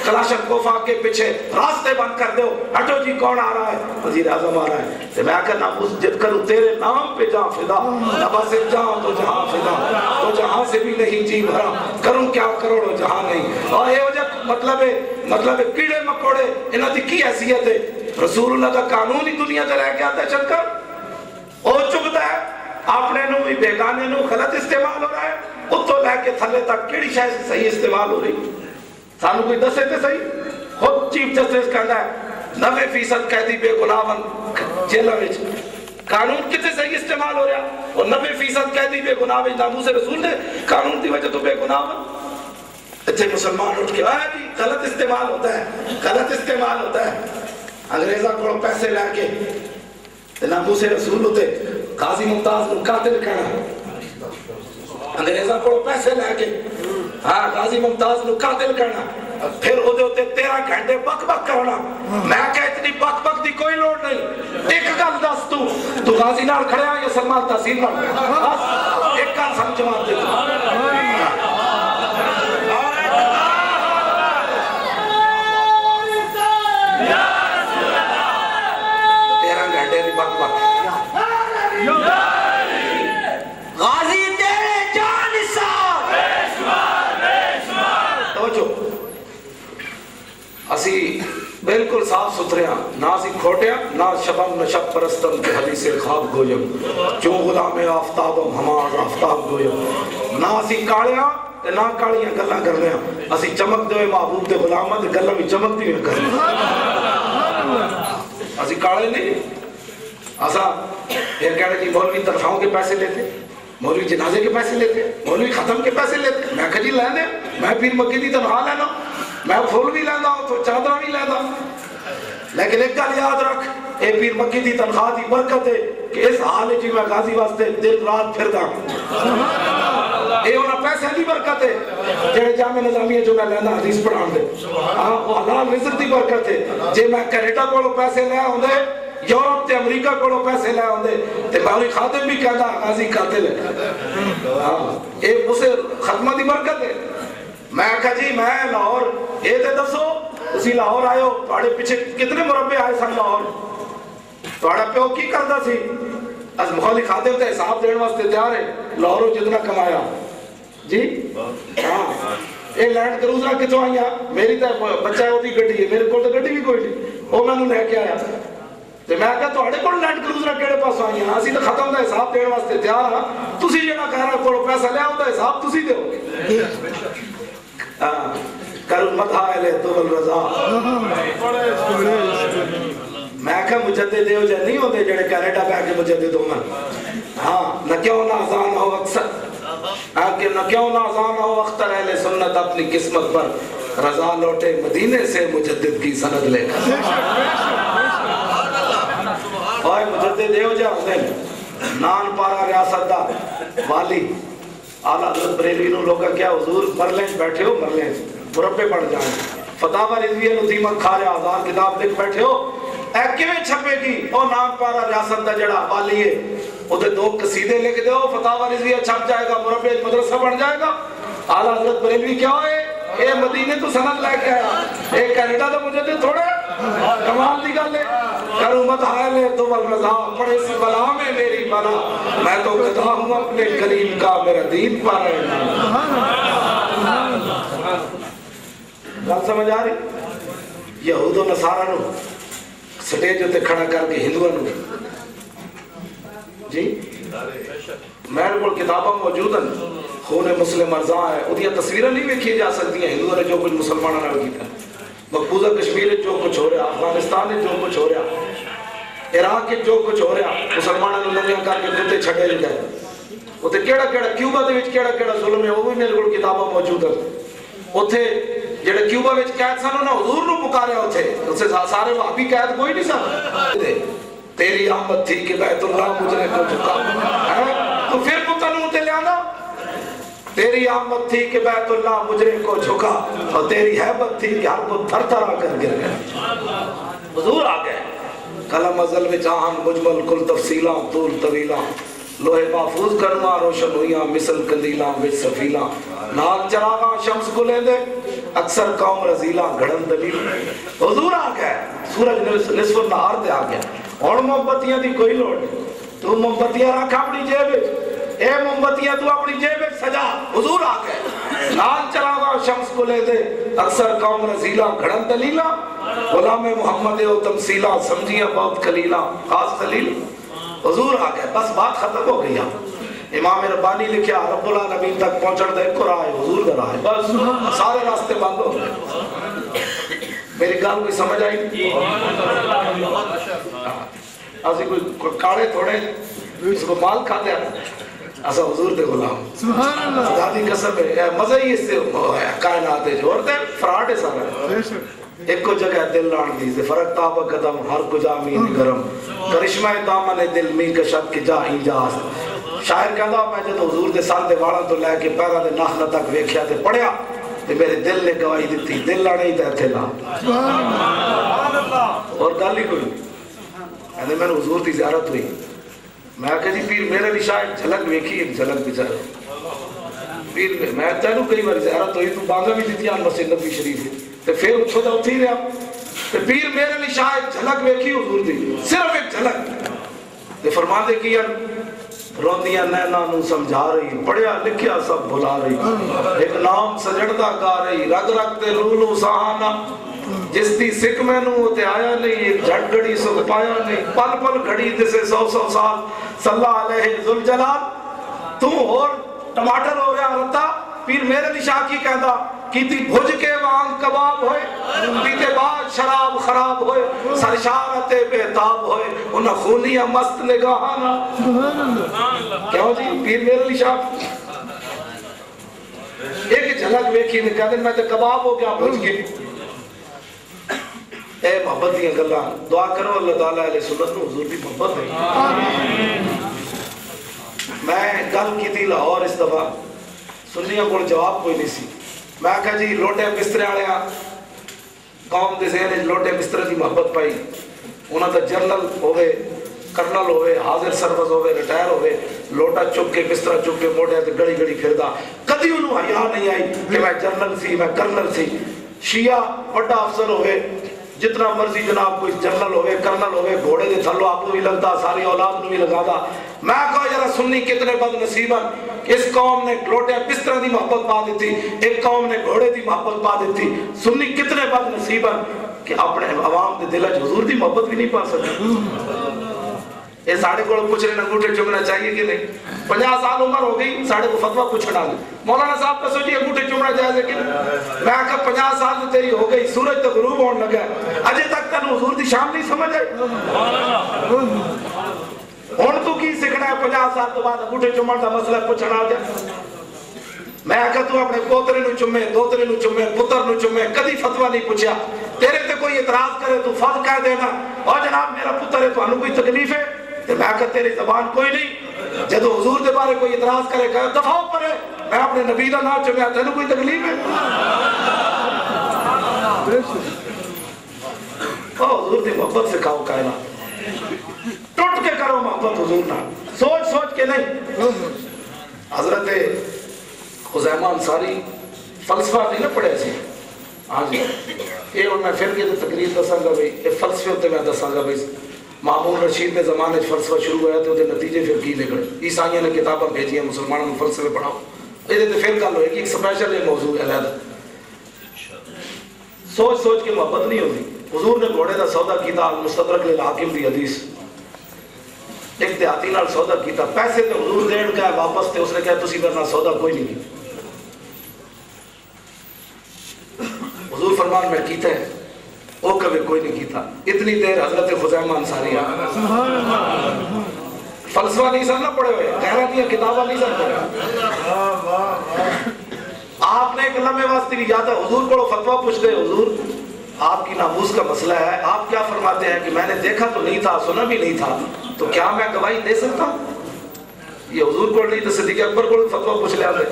کلاشن کو فاق کے پیچھے راستے بند کر دو ہٹو جی کون آ رہا ہے وزیر اعظم آ رہا ہے تو میں کہنا اس جد کروں تیرے نام پہ جاں فدا نبا سے جاں تو جہاں فدا تو جہاں سے بھی نہیں جی بھرا کروں کیا کروڑوں جہاں نہیں اور یہ وجہ مطلب کیڑے مکوڑے انہاں دی کی حیثیت ہے رسول اللہ کا قانون ہی دنیا تے رہ گیا دہشت گرد او چکتا ہے اپنے نو بھی بیگانے نو غلط استعمال ہو رہا ہے اتو لے کے تھلے تک کیڑی شاید صحیح استعمال ہو رہی سانو کوئی دسے تے صحیح خود چیف جسٹس کہتا ہے 90% قیدی بے گناہ جیلوں وچ قانون کتے صحیح استعمال ہو رہا اور 90% قیدی بے گناہ وچ ناموس رسول نے قانون دی وجہ تو بے گناہ اتنے مسلمان اٹھ کے جی غلط استعمال ہوتا ہے غلط استعمال ہوتا ہے انگریزاں کو پیسے لے کے ناموس رسول ہوتے قاضی ممتاز نو قاتل کہنا انگریزاں کو پیسے لے کے ہاں قاضی ممتاز نو قاتل کرنا پھر وہ ہوتے 13 گھنٹے بک بک کرنا میں کہ اتنی بک بک دی کوئی لوڑ نہیں ایک گل دس تو غازی نال کھڑیا یا سلمان تحصیل نال بس ایک گل سمجھ جواب دے 13 گھنٹے دی بک بک غازی تیرے جان نثار توجہ اسی بالکل صاف ستھریا نہ اسی کھوٹیا نہ شبم نہ شب پرستم کے حدیث خواب گویم چون غلام آفتابم ہمار آفتاب گویم نہ اسی کاڑیا نہ کاڑیاں گلاں کرنیاں اسی چمک دے محبوب دے غلاماں دے گلاں بھی چمک دی کرنیاں اسی کاڑے نہیں اسا پھر کہنے کی مولوی تنخواہوں کے پیسے لیتے مولوی جنازے کے پیسے لیتے مولوی ختم کے پیسے لیتے میں کہا جی لینے میں پیر مکی دی تنخواہ لینا میں پھول بھی لینا ہوں تو چادرہ بھی لینا لیکن ایک گل یاد رکھ اے پیر مکی دی تنخواہ دی برکت ہے کہ اس حال جی میں غازی واسطے دن رات پھر دا اے انہاں پیسے دی برکت ہے جڑے جامع نظامیہ جو میں لینا حدیث پڑھان دے وہ حلال رزق دی برکت ہے جے میں کینیڈا کو پیسے لے ہوندے یورپ تے امریکہ کو پیسے لے ہوندے تے مولوی خادم بھی کہدا غازی قاتل ہے اے اسے ختمہ دی برکت ہے میں کہا جی میں لاہور اے تے دسو اسی لاہور آئے ہو تھوڑے پیچھے کتنے مربع آئے سن لاہور تھوڑا پیو کی کردا سی از مخالف خادم تے حساب دین واسطے تیار ہے لاہوروں جتنا کمایا جی ہاں اے لینڈ کروزر کتوں آئیاں میری تے بچہ ہے ہوتی گڈی ہے میرے کو تو گڈی بھی کوئی نہیں وہ میں نے لے کے آیا تے میں کہا تھوڑے کول لینڈ کروزر کیڑے پاسوں آئیاں اسی تے ختم دا حساب دین واسطے تیار ہاں تسی جڑا کہہ رہے کول پیسہ لے آؤ حساب تسی دیو کرو مدھائے لے تو الرضا میں کہا مجدد دیو جائے نہیں ہوتے جڑے کینیڈا پہ آکے مجدد ہوں ہاں نہ کیوں نہ آزان ہو اکثر نہ کیوں نہ آزان ہو اختر اہل سنت اپنی قسمت پر رضا لوٹے مدینے سے مجدد کی سند لے کر اور مجدد دیو جائے ہوتے نان پارا ریاست دا والی آلہ حضرت بریلوی نو لوگا کیا حضور مرلینچ بیٹھے ہو مرلینچ مربع پڑھ جائیں فتاوہ رضویہ نو دیمک کھا رہے آزار کتاب لکھ بیٹھے ہو اے کیویں چھپے گی او نام پارا ریاست دا جڑا والی ہے ادھے 2 قصیدے لکھ دے ہو فتاوہ رضویہ چھپ جائے گا مربع مدرسہ بڑھ جائے گا آلہ حضرت بریلوی کیا ہوئے اے مدینے تو سند لے کے آیا اے کینیڈا تو مجھے دے تھوڑے کمال دی گل ہے کروں مت حائل تو والرضا پڑے سی بلا میں میری بلا میں تو گدا ہوں اپنے کریم کا میرا دین پا رہے گل سمجھ آ رہی یہود و نصارہ نو سٹیج ہوتے کھڑا کر کے ہندوؤں نو جی میرے کو کتاباں موجود ہیں خون مسلم ارزاں ہے وہ تصویریں نہیں دیکھی جا سکتی ہیں ہندوؤں نے جو کچھ مسلمانوں نے کیتا مقبوضہ کشمیر میں جو کچھ ہو رہا افغانستان میں جو کچھ ہو رہا عراق کے جو کچھ ہو رہا مسلمانوں نے ننگیاں کر کے کتے چھڑے لے گئے اوتھے کیڑا کیوبا دے وچ کیڑا ظلم ہے وہ بھی میرے کول کتاباں موجود ہیں اوتھے جڑے کیوبا وچ قید سن انہاں حضور نو پکاریا اوتھے سارے وہابی قید کوئی نہیں سن تیری آمد تھی کہ بیت اللہ مجرے کو جھکا تو پھر پتہ نو تے لے آندا تیری آمد تھی کہ بیت اللہ مجرے کو جھکا اور تیری حیبت تھی کہ ہر کو تھر تھر آ کر گر گئے. حضور آ گئے. قلم ازل وچ آہن مجمل کل تفصیلاں طول طویلاں لوہے محفوظ کرنا روشن ہویاں مثل قندیلاں وچ سفیلاں نال چراغاں شمس کو لے دے اکثر قوم رزیلاں گھڑن دلیل. حضور آ گئے. سورج نصف النہار تے آ گیا. ہن موم بتیاں دی کوئی لوڑ نہیں. تو موم بتیاں رکھ اپنی جیب وچ. اے موم بتیاں تو اپنی جیب وچ سجا. حضور آ گئے. نال چراغاں شمس کو لے دے اکثر قوم رزیلاں گھڑن دلیلاں غلام محمد و تمثیلاں سمجھیاں بہت قلیلاں خاص خلیل. حضور آ گئے. بس بات ختم ہو گئی. امام ربانی لکھیا رب العالمین تک پہنچن دا ایک راہ ہے حضور دا راہ ہے. بس سارے راستے بند ہو گئے. میری گل کوئی سمجھ آئی؟ اسی کوئی کاڑے تھوڑے اس کو مال کھا دیا ایسا حضور دے غلام. سبحان اللہ. خدا دی قسم ہے مزہ ہی اس سے کائنات ہے جو اور تے فراڈ ہے سارا. ایک کو جگہ دل لان دی سے فرق تاب قدم ہر کجا مین گرم کرشمہ دامن دل می کشت کی جا ایجاز. شاعر کہندا میں جب حضور دے سر دے والاں تو لے کے پیراں دے ناخن تک ویکھیا تے پڑھیا تے میرے دل نے گواہی دتی دل لانے ہی تے ایتھے لا. سبحان اللہ. اور گل ہی کوئی نہیں. میں حضور دی زیارت ہوئی. میں کہا جی پیر میرے بھی شاید جھلک ویکھی ایک جھلک بچارے پیر میں تینوں کئی بار زیارت ہوئی تو بانگا بھی دیتی آن مسجد نبی شریف تے پھر اتھو دا اتھی رہا تے پیر میرے بھی شاید جھلک ویکھی حضور دی صرف ایک جھلک تے فرما دے کیا روندیاں نینا نو سمجھا رہی پڑھیا لکھیا سب بھلا رہی ایک نام سجڑتا گا رہی رگ رگ تے رولو سہانا جس دی سکھ میں نو تے آیا نہیں ایک جھٹ گھڑی سکھ پایا نہیں پل پل گھڑی جسے 100 سال صلی اللہ علیہ ذوالجلال تم اور ٹماٹر ہو گیا رتا. پیر میرے بھی شاہ کی کہندا کیتی بھج کے وانگ کباب ہوئے پیتے بعد شراب خراب ہوئے سرشارت بے تاب ہوئے انہاں خونیاں مست نگاہانا. کیوں جی پیر میرے بھی شاہ ایک جھلک ویکھی نے کہتے میں تے کباب ہو گیا بھج کے. اے محبت دیاں گلاں دعا کرو اللہ تعالیٰ علیہ سنت نو حضور دی محبت ہے. میں گل کی تھی لاہور اس دفعہ سنیاں کو جواب کوئی نہیں سی. میں کہا جی لوٹے بسترے والے قوم دے ذہن لوٹے بسترے دی محبت پائی انہاں دا جنرل ہوئے کرنل ہوئے حاضر سروس ہوئے ریٹائر ہوئے لوٹا چک کے بسترا چک کے موڑے تے گڑی گڑی پھردا کدی انہوں حیا نہیں آئی کہ میں جنرل سی میں کرنل سی. شیعہ بڑا افسر ہوئے جتنا مرضی جناب کوئی جنرل ہوئے کرنل ہوئے گھوڑے دے تھلو آپ کو بھی لگتا ساری اولاد کو بھی لگا دا. میں کہا ذرا سنی کتنے بد نصیبن اس قوم نے لوٹے بستر دی محبت پا دیتی ایک قوم نے گھوڑے دی محبت پا دیتی. سنی کتنے بد نصیبن کہ اپنے عوام دے دل وچ حضور دی محبت بھی نہیں پا سکتے. یہ ساڑھے کو پوچھ رہے انگوٹھے چومنا چاہیے کہ نہیں. 50 سال عمر ہو گئی ساڑھے کو فتوہ پوچھنا نہیں. مولانا صاحب کا سوچیے انگوٹھے چومنا جائز ہے کہ نہیں. میں کہا 50 سال تو تیری ہو گئی سورج تو غروب ہونے لگا اجے تک تینوں حضور دی شان نہیں سمجھ آئی. ہن تو کی سیکھنا ہے 50 سال تو بعد انگوٹھے چومن دا مسئلہ پوچھنا آ گیا. میں کہا تو اپنے پوترے نو چومے دوترے نو چومے پتر نو چومے کدی فتوہ نہیں پوچھا. تیرے تے کوئی اعتراض کرے تو فرض کہہ دینا اور جناب میرا پتر ہے تو انہوں کوئی تکلیف ہے تو میں کہا تیری زبان کوئی نہیں. جب حضور دے بارے کوئی اعتراض کرے کہ دفاع پڑے میں اپنے نبی دا نام چومیا تینوں کوئی تکلیف ہے. حضور دی محبت سکھاؤ کائنات ٹوٹ کے کرو محبت حضور نہ سوچ سوچ کے نہیں. حضرت خزیمہ انصاری فلسفہ نہیں نہ پڑھے سی. ہاں جی یہ اور میں پھر کے تقریر دساں گا بھئی یہ فلسفے ہوتے میں دساں گا بھئی مامون رشید نے زمانے فلسفہ شروع ہوا تو نتیجے پھر کی نکلے. عیسائیوں نے کتابیں بھیجی ہیں مسلمانوں نے فلسفے پڑھاؤ یہ پھر گل ہوئے کہ ایک سپیشل یہ موضوع ہے علیحدہ. سوچ سوچ کے محبت نہیں ہوتی. حضور نے گھوڑے دا سودا کیتا مستدرک للحاکم دی حدیث ایک دیہاتی نال سودا کیتا پیسے تے حضور دین کا واپس تے اس نے کہا تسی میرے نال سودا کوئی نہیں کیتا. حضور فرمان میں کیتا ہے وہ کبھی کوئی نہیں کیتا. اتنی دیر حضرت خزیمہ انصاری فلسفہ نہیں سن نہ پڑھے ہوئے غیرت دیا کتابیں نہیں سن پڑھے. آپ نے ایک لمحے واسطے بھی یاد ہے حضور کو فتویٰ پوچھتے حضور آپ کی ناموس کا مسئلہ ہے آپ کیا فرماتے ہیں کہ میں نے دیکھا تو نہیں تھا سنا بھی نہیں تھا تو کیا میں گواہی دے سکتا ہوں. یہ حضور کو نہیں تو صدیق اکبر کو فتویٰ پوچھ لے آتے,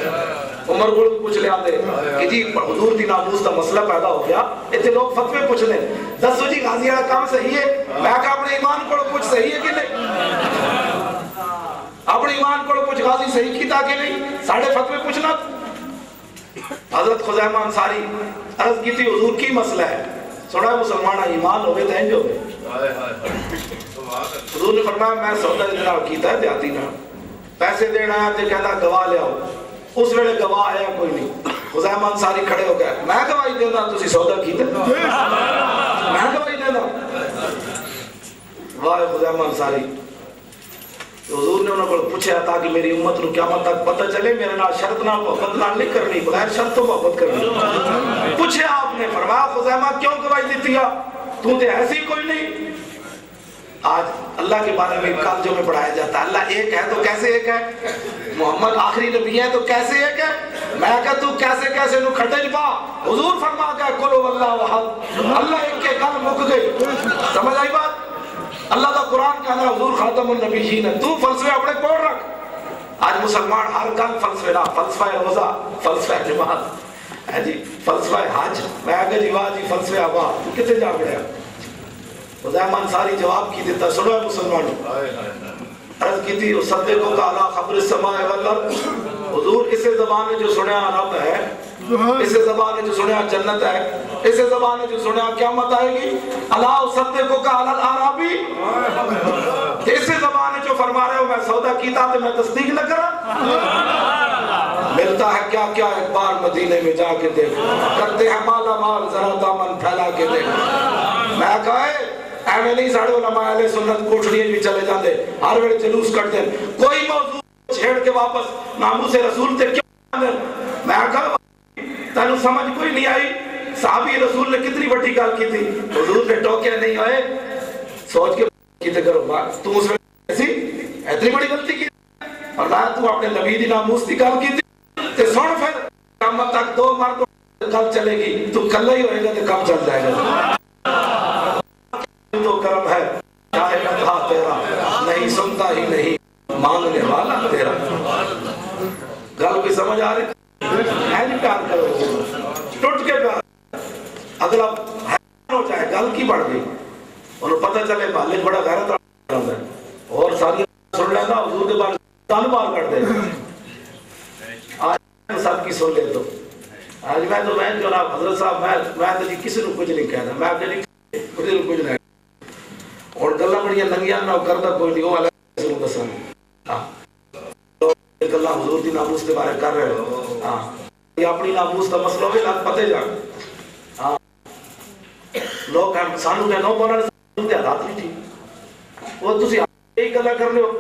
عمر کو پوچھ لے آتے کہ جی حضور دی ناموس کا مسئلہ پیدا ہو گیا, اتنے لوگ فتوے پوچھ لیں, دسو جی غازی والا کام صحیح ہے, میں کہا اپنے ایمان کو پوچھ صحیح ہے کہ نہیں, اپنے ایمان کو پوچھ غازی صحیح کیتا کہ نہیں, ساڑھے فتوے پوچھنا. حضرت خزیمہ انصاری عرض کی تھی حضور کی مسئلہ ہے, سوڑا مسلمانہ ایمان ہوئے تو انج ہوئے. حضور نے فرمایا میں سودا جناب کیتا ہے دیاتی نہ, پیسے دینا ہے تو کہتا گواہ لے آؤ, اس ویلے گواہ آیا کوئی نہیں. خزیمہ انصاری کھڑے ہو گئے, میں گواہی دینا تسی سودا کیتا, میں گواہی دینا. واہ خزیمہ انصاری, حضور نے انہوں کو پوچھا تاکہ میری امت نو قیامت تک پتہ چلے میرے نال شرط نہ محبت نہ نہیں کرنی, بغیر شرط تو محبت کرنی. پوچھے آپ نے, فرمایا خزیمہ کیوں گواہی دیتی ہے, تو تے ایسی کوئی نہیں. آج اللہ کے بارے میں کالجوں میں پڑھایا جاتا ہے اللہ ایک ہے تو کیسے ایک ہے, محمد آخری نبی ہے تو کیسے ایک ہے. میں کہا تو کیسے کیسے نو کھٹے پا, حضور فرما گیا قل اللہ احد, اللہ ایک کے گل مک گئی. سمجھ آئی بات. اللہ کا قرآن کہنا حضور خاتم النبیین ہے, تو فلسفے اپنے کوڑ رکھ. آج مسلمان ہر گل فلسفے نہ, فلسفہ روزہ, فلسفہ نماز ہے جی, فلسفہ حج. میں کہا جی واہ جی فلسفہ آبا تو کتے جا بڑھیا. خزیمہ انصاری جواب کی دیتا, سنو ہے مسلمانوں, عرض کی تھی صدقو کا علا خبر السماء والارض, حضور اسے زبان نے جو سنیا رب ہے, اسے زبان نے جو سنیا جنت ہے, اسے زبان نے جو سنیا قیامت آئے گی, اللہ صدقو کا علا العربی, اسے زبان نے جو فرما رہے ہو میں سودا کیتا تو میں تصدیق نہ کرا. ملتا ہے کیا کیا ایک بار مدینے میں جا کے دیکھ, کرتے ہیں مالا مال ذرا دامن پھیلا کے دیکھ. میں کہا ایویں نہیں ساڑھے علماء اہل سنت کوٹھڑیاں بھی چلے جاندے, ہر ویلے جلوس کرتے ہیں, کوئی موضوع چھیڑ کے واپس ناموس رسول تے کیوں آندے. میں کہا تینوں سمجھ کوئی نہیں آئی, صحابی رسول نے کتنی بڑی گل کی تھی, حضور نے ٹوکیا نہیں ہوئے, سوچ کے کیتے کرو بات, تو اس ویلے ایسی اتنی بڑی غلطی کی, اور نہ تو اپنے نبی دی ناموس دی گل کی تھی. تے سن پھر قیامت تک 2 مرد کب چلے گی, تو کل ہی ہوئے گا تو کب چل جائے گا. تو کرم ہے چاہے کہا تیرا, نہیں سنتا ہی نہیں مانگنے والا تیرا. گل بھی سمجھ آ رہی ہے نہیں, پیار کرو ٹوٹ کے پیار, اگلا حیران ہو جائے گل کی بڑھ گئی, انہوں پتہ چلے مالک بڑا غیرت رکھتا ہے, اور ساری سن لینا حضور کے بارے تن بار کر دے. آج سب کی سن لے تو آج میں تو میں جناب حضرت صاحب میں تو جی کسی نے کچھ نہیں کہنا, میں آپ نے کسی نے کچھ نہیں, اور گلہ بڑیاں ننگیاں نہ کرتا کوئی نہیں, وہ اللہ سے دسن. ہاں گلہ حضور دی ناموس کے بارے کر رہے ہو, ہاں یہ اپنی ناموس کا مسئلہ ہوگی لگ پتے جا. ہاں لوگ سانو کہنا ہو مولانا صاحب دے حالات نہیں ٹھیک, وہ تسی یہی گلہ کر رہے ہو.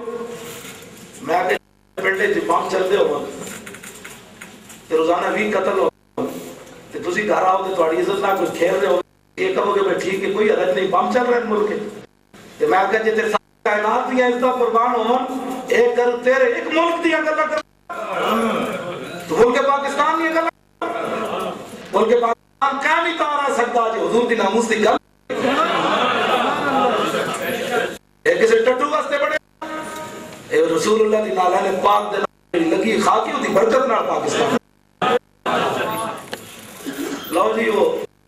میں کہ پنڈے چ بم چلتے ہو تے روزانہ 20 قتل ہو تے تسی گھر آؤ تے تہاڈی عزت نہ کچھ کھیل رہے ہو, یہ کہو کہ میں ٹھیک ہے کوئی حرج نہیں, بم چل رہا ہے ملک تے میں کہ جے تے کائنات دی عزت قربان ہون, ایک کر تیرے ایک ملک دی گل کر, تو ملک پاکستان دی گل, ملک پاکستان کا نہیں تا رہ سکتا جے حضور دی ناموس دی گل. ایک کسی ٹٹو واسطے بڑے اے رسول اللہ دی نالہ نے پاک دے لگی خاکی ہوتی برکت نال پاکستان. لو جی وہ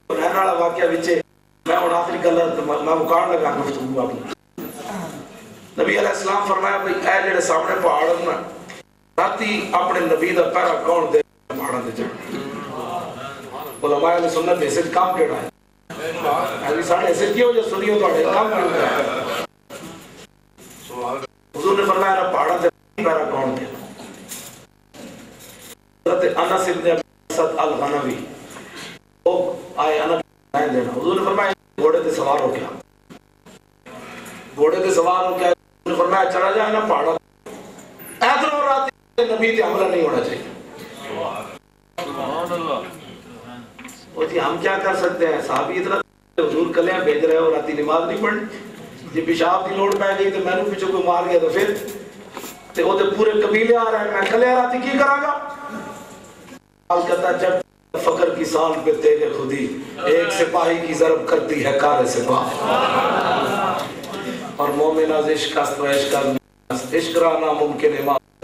رہنے والا واقعہ بچے, میں اور آخری گل میں مکان لگا گفتگو اپنی. نبی علیہ السلام فرمایا بھئی اے جڑے سامنے پہاڑ نا, راتی اپنے نبی دا پیرا کون دے پہاڑاں دے چڑھ. علماء نے سنت میں سے کام کیڑا ہے, ابھی ساڑھے ایسے کیوں جو سنیو تو اڑے کام کیوں ہے. حضور نے فرمایا نا پہاڑاں دے پیرا کون دے. حضرت انس بن اسد الغنوی وہ آئے انس دینا, حضور نے فرمایا گھوڑے تے سوار ہو گیا, گھوڑے تے سوار ہو گیا, حضور نے فرمایا چلا جائے نا پہاڑا, ادھر اور رات نبی تے حملہ نہیں ہونا چاہیے. وہ جی ہم کیا کر سکتے ہیں, صحابی اتنا حضور کلیاں بھیج رہے ہو, راتی نماز نہیں پڑھنی, جی پیشاب کی لوڑ پہ گئی تو میں نے پیچھے کوئی مار گیا تو پھر تے وہ تے پورے قبیلے آ رہے ہیں, میں کلے راتی کی کراں گا. کہتا جب فقر کی سال پہ تیرے خودی ایک سپاہی کی ضرب کرتی ہے کار سپاہ, اور مومن از عشق است و عشق عشق را ناممکن ہے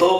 2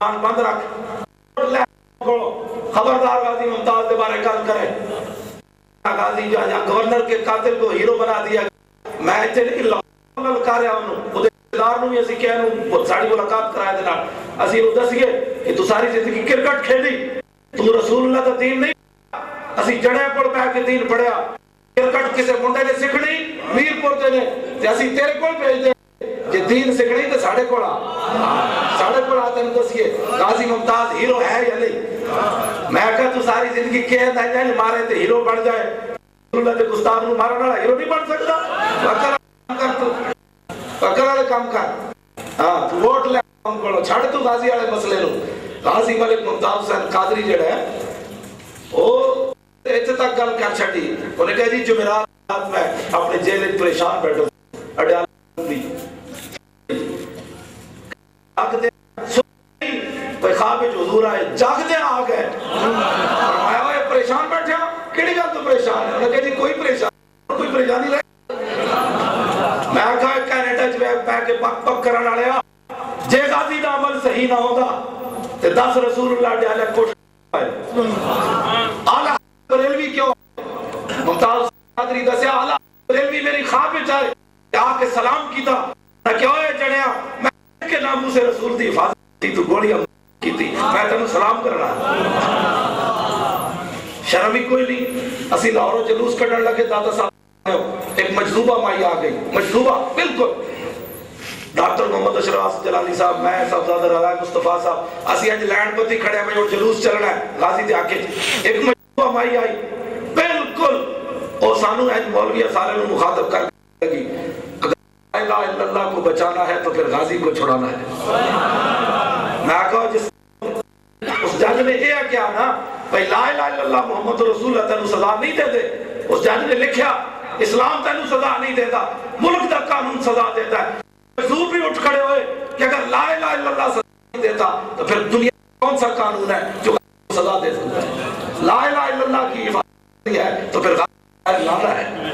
بند رکھ خبردار غازی ممتاز کے بارے گل کرے غازی جو گورنر کے قاتل کو ہیرو بنا دیا میں اتنے نہیں لاہور کر رہا ہوں دار نو بھی اسی کہنوں ساڑی ملاقات کرائے دے نال اسی وہ دسیے کہ تو ساری زندگی کرکٹ کھیلی تو رسول اللہ دا دین نہیں اسی جڑے پڑ پہ کے دین پڑھیا کرکٹ کسے منڈے نے سکھنی میر پور تے نے تے اسی تیرے کول بھیج دے کہ دین سکھنی تے ساڑے کول آ تینوں دسیے غازی ممتاز ہیرو ہے یا نہیں میں کہا تو ساری زندگی کہہ دے مارے تے ہیرو بن جائے رسول اللہ دے گستاخ نو مارن والا ہیرو نہیں بن سکتا فکر والے کام کر ہاں تو ووٹ لے کام کرو چھڑ تو غازی والے مسئلے نو غازی ملک ممتاز حسین قادری جڑا ہے وہ اتنے تک گل کر چھٹی انہیں کہا جی جمعرات رات میں اپنے جیل میں پریشان بیٹھو اڈیال دی جاگ دے کوئی خواب وچ حضور آئے جاگ دے آ گئے فرمایا ہوئے پریشان بیٹھے ہو کیڑی گل تو پریشان ہے انہیں کہا جی کوئی پریشانی رہے میں کہا کینیڈا چ پہ کے پک پک کرن والے جے غازی دا عمل صحیح نہ ہوندا تے 10 رسول اللہ ڈالے کوٹ اعلی بریلوی کیوں ممتاز قادری دسیا اعلی بریلوی میری خواب وچ آئے آ کے سلام کیتا میں کہو اے جڑیا میں کے نام سے رسول دی حفاظت کی تو گولیاں کیتی میں تینوں سلام کرنا شرم ہی کوئی نہیں اسی لاہور جلوس کڈن لگے دادا صاحب ایک مجذوبہ مائی آ گئی مجذوبہ بالکل ڈاکٹر محمد اشرف جلالی صاحب میں صاحبزادہ رضا مصطفیٰ صاحب اسی اج لینڈ پتی کھڑے میں اور جلوس چلنا ہے غازی دے آکے ایک مجذوبہ مائی آئی بالکل اور سانو اج مولوی سارے نو مخاطب کر لگی اگر لا الہ الا اللہ کو بچانا ہے تو پھر غازی کو چھڑانا ہے میں کہا جس اس جج نے یہ کیا نا بھئی لا الہ الا اللہ محمد رسول اللہ تینوں سزا نہیں دے دے اس جج نے لکھیا اسلام تینوں سزا نہیں دیتا ملک دا قانون سزا دیتا ہے مجذوب بھی اٹھ کھڑے ہوئے کہ اگر لا الہ الا اللہ سزا نہیں دیتا تو پھر دنیا کون سا قانون ہے جو سزا دے سکتا ہے لا الہ الا اللہ کی حفاظت ہے تو پھر لانا ہے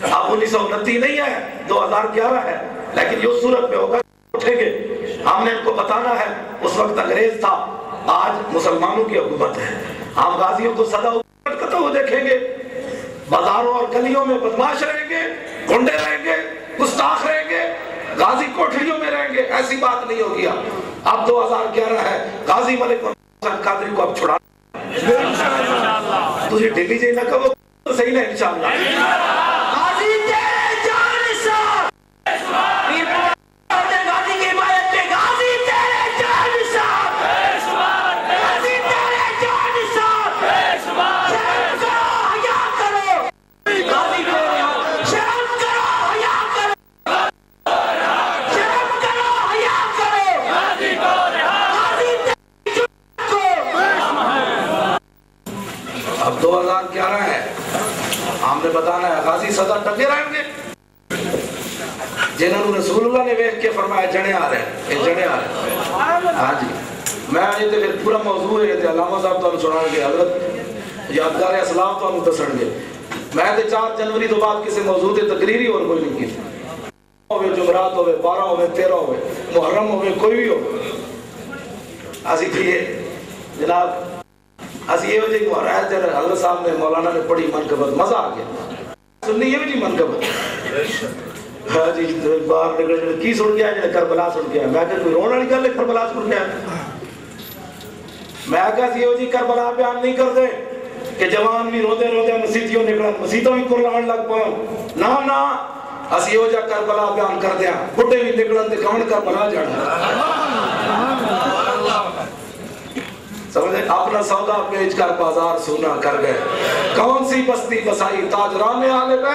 اب 1929 نہیں ہے 2011 ہے لیکن یہ صورت میں ہوگا اٹھیں گے ہم نے ان کو بتانا ہے اس وقت انگریز تھا آج مسلمانوں کی حکومت ہے ہم غازیوں کو سزا حکومت کرتے ہوئے دیکھیں گے بازاروں اور گلیوں میں بدماش رہیں گے گنڈے رہیں گے گستاخ رہیں گے غازی کوٹھڑیوں میں رہیں گے ایسی بات نہیں ہوگی اب 2011 ہے غازی ملک ممتاز قادری کو اب چھڑا تجھے ڈیلی جائے نہ کہو تو صحیح نہیں انشاءاللہ غازی تیرے جان نثار پیر پور غازی کی حمایت پہ غازی تیرے جان نثار غازی تیرے جان نثار شرم کرو حیا کرو غازی کو شرم کرو حیا کرو شرم کرو حیا کرو غازی کو غازی تیرے جان کو اب 2011 ہے ہم نے بتانا ہے غازی سزا ٹکے رہیں گے جنہوں رسول اللہ نے ویکھ کے فرمایا جنے آ رہے ہیں یہ جنے آ رہے ہیں ہاں جی میں آج تے پھر پورا موضوع ہے تے علامہ صاحب تو سنان گے حضرت یادگار اسلام تو دسن گے میں تے 4 جنوری تو بعد کسی موضوع تے تقریری اور کوئی نہیں کی ہوے جمعرات ہوے 12 ہوے 13 ہوے محرم ہوے کوئی بھی ہو اسی کیے جناب اسی یہ وجہ محرم تے حضرت صاحب نے مولانا نے پڑھی منقبت مزہ آ گیا سننی یہ بھی منقبت ہاں جی باہر نکل کی سن گیا جڑا کربلا سن گیا میں کہ کوئی رونے والی گل ہے کربلا سن گیا میں کہا یہ جی کربلا بیان نہیں کرتے کہ جوان بھی روتے روتے مسیتیوں نکلن مسیتوں بھی کرلان لگ پاؤں نہ اسی ہو جا کربلا بیان کر دیا بڑھے بھی نکلن تے کون کربلا جانا سمجھے اپنا سودا بیچ کر بازار سونا کر گئے کون سی بستی بسائی تاجران آلے پہ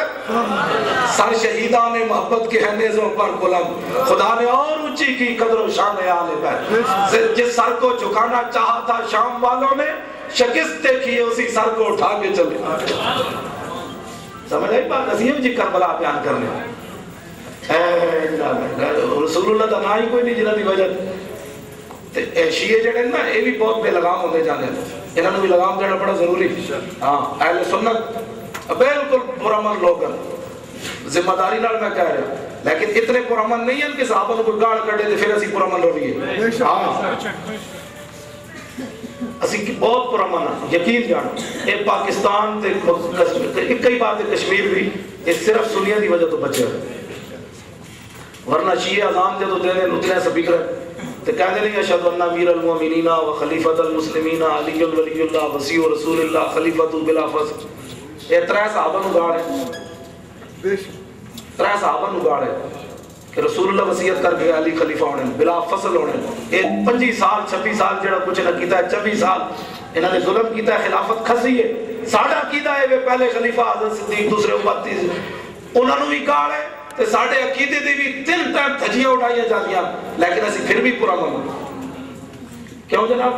سر شہیدان محبت کے ہیں نیزوں پر بلند خدا نے اور اونچی کی قدر و شان آلے پہ جس سر کو جھکانا چاہا تھا شام والوں نے شکست دیکھیے اسی سر کو اٹھا کے چلے سمجھ آئی بات عظیم جی کربلا بیان کرنے رسول اللہ دا نہ ہی کوئی نہیں جنہ دی وجہ شیعہ جڑے نا یہ بھی بہت بے لگام ہونے جانے انہوں نے بھی لگام دینا بڑا ضروری ہاں اہل سنت بالکل پرامن لوگ ذمہ داری نال میں کہہ رہا لیکن اتنے پرامن نہیں ہیں کہ صحابہ کو گاڑ کر دے پھر اسی پرامن رویے بے شک ہاں اسی کی بہت پرامن ہے یقین جانو یہ پاکستان تے ایک کئی بات ہے کشمیر بھی یہ صرف سنیاں دی وجہ تو بچے ورنہ شیعہ اذان جدو دے دیں اتنے سپیکر تو کہتے نہیں اشہد ان امیر المومنین و خلیفۃ المسلمین علی ولی اللہ وسیع رسول اللہ خلیفۃ بلا فصل یہ ترے صحابہ نو گاڑ ہے بے شک ترے صحابہ نو گاڑ ہے کہ رسول اللہ وصیت کر کے علی خلیفہ ہونے بلا فصل ہونے یہ 25 سال 26 سال جڑا کچھ نہ کیتا ہے 26 سال انہوں نے ظلم کیتا ہے خلافت کھسی ہے ساڈا عقیدہ ہے وہ پہلے خلیفہ حضرت صدیق دوسرے امتی انہوں نے بھی گاڑ ہے تے ساڈے عقیدے دی بھی 3 ٹائم دھجیاں اٹھائیاں جاندیاں لیکن اسی پھر بھی پرامن کیوں جناب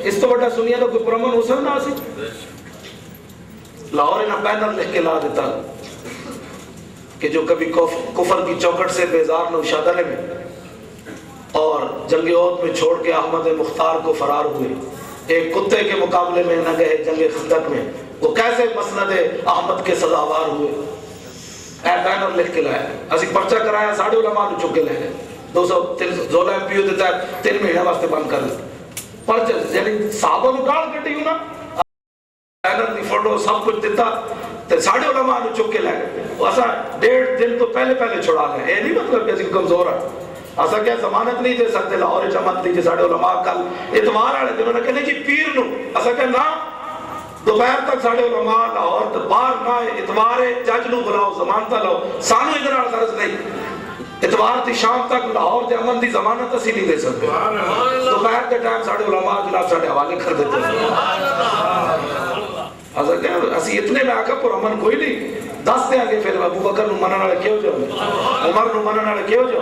اس تو بڑا سنیا تو کوئی پرامن ہو سکتا اسی لاہور نے بینر لکھ کے لا دیتا کہ جو کبھی کفر کی چوکٹ سے بیزار نوشادہ میں اور جنگ عہد میں چھوڑ کے احمد مختار کو فرار ہوئے ایک کتے کے مقابلے میں نہ گئے جنگ خندق میں وہ کیسے مسند احمد کے سزاوار ہوئے اے بینر لکھ کے لائے اسی پرچہ کرایا ساڑھے علماء نے چک کے لے گئے 200 زولہ ایم پی او دیتا ہے 3 مہینے واسطے بند کر دیتا پرچہ یعنی صحابہ کو گاڑ کٹی ہوں نا بینر دی فوٹو سب کچھ دیتا تے ساڑھے علماء نے چک کے لے گئے اسا 1.5 دن تو پہلے چھڑا لیں یہ نہیں مطلب کہ اسی کمزور ہے اسا کیا ضمانت نہیں دے سکتے لاہور چمت دیجیے ساڑھے علماء کل اتوار والے دنوں نے کہنے جی پیر نو اسا کہ نہ دوپہر تک ساڑھے علماء لاہور باہر نہ اتوار جج نو بلاؤ ضمانت لو سانو ادھر آل غرض نہیں اتوار تھی شام تک لاہور دے امن دی ضمانت اسی نہیں دے سکتے دوپہر کے ٹائم ساڑھے علماء جناب ساڑھے حوالے کر دیتے اسی اتنے میں آکا پر امن کوئی نہیں دس دے آگے پھر ابو بکر نو منن والے کیوں جو عمر نو منن والے کیوں جو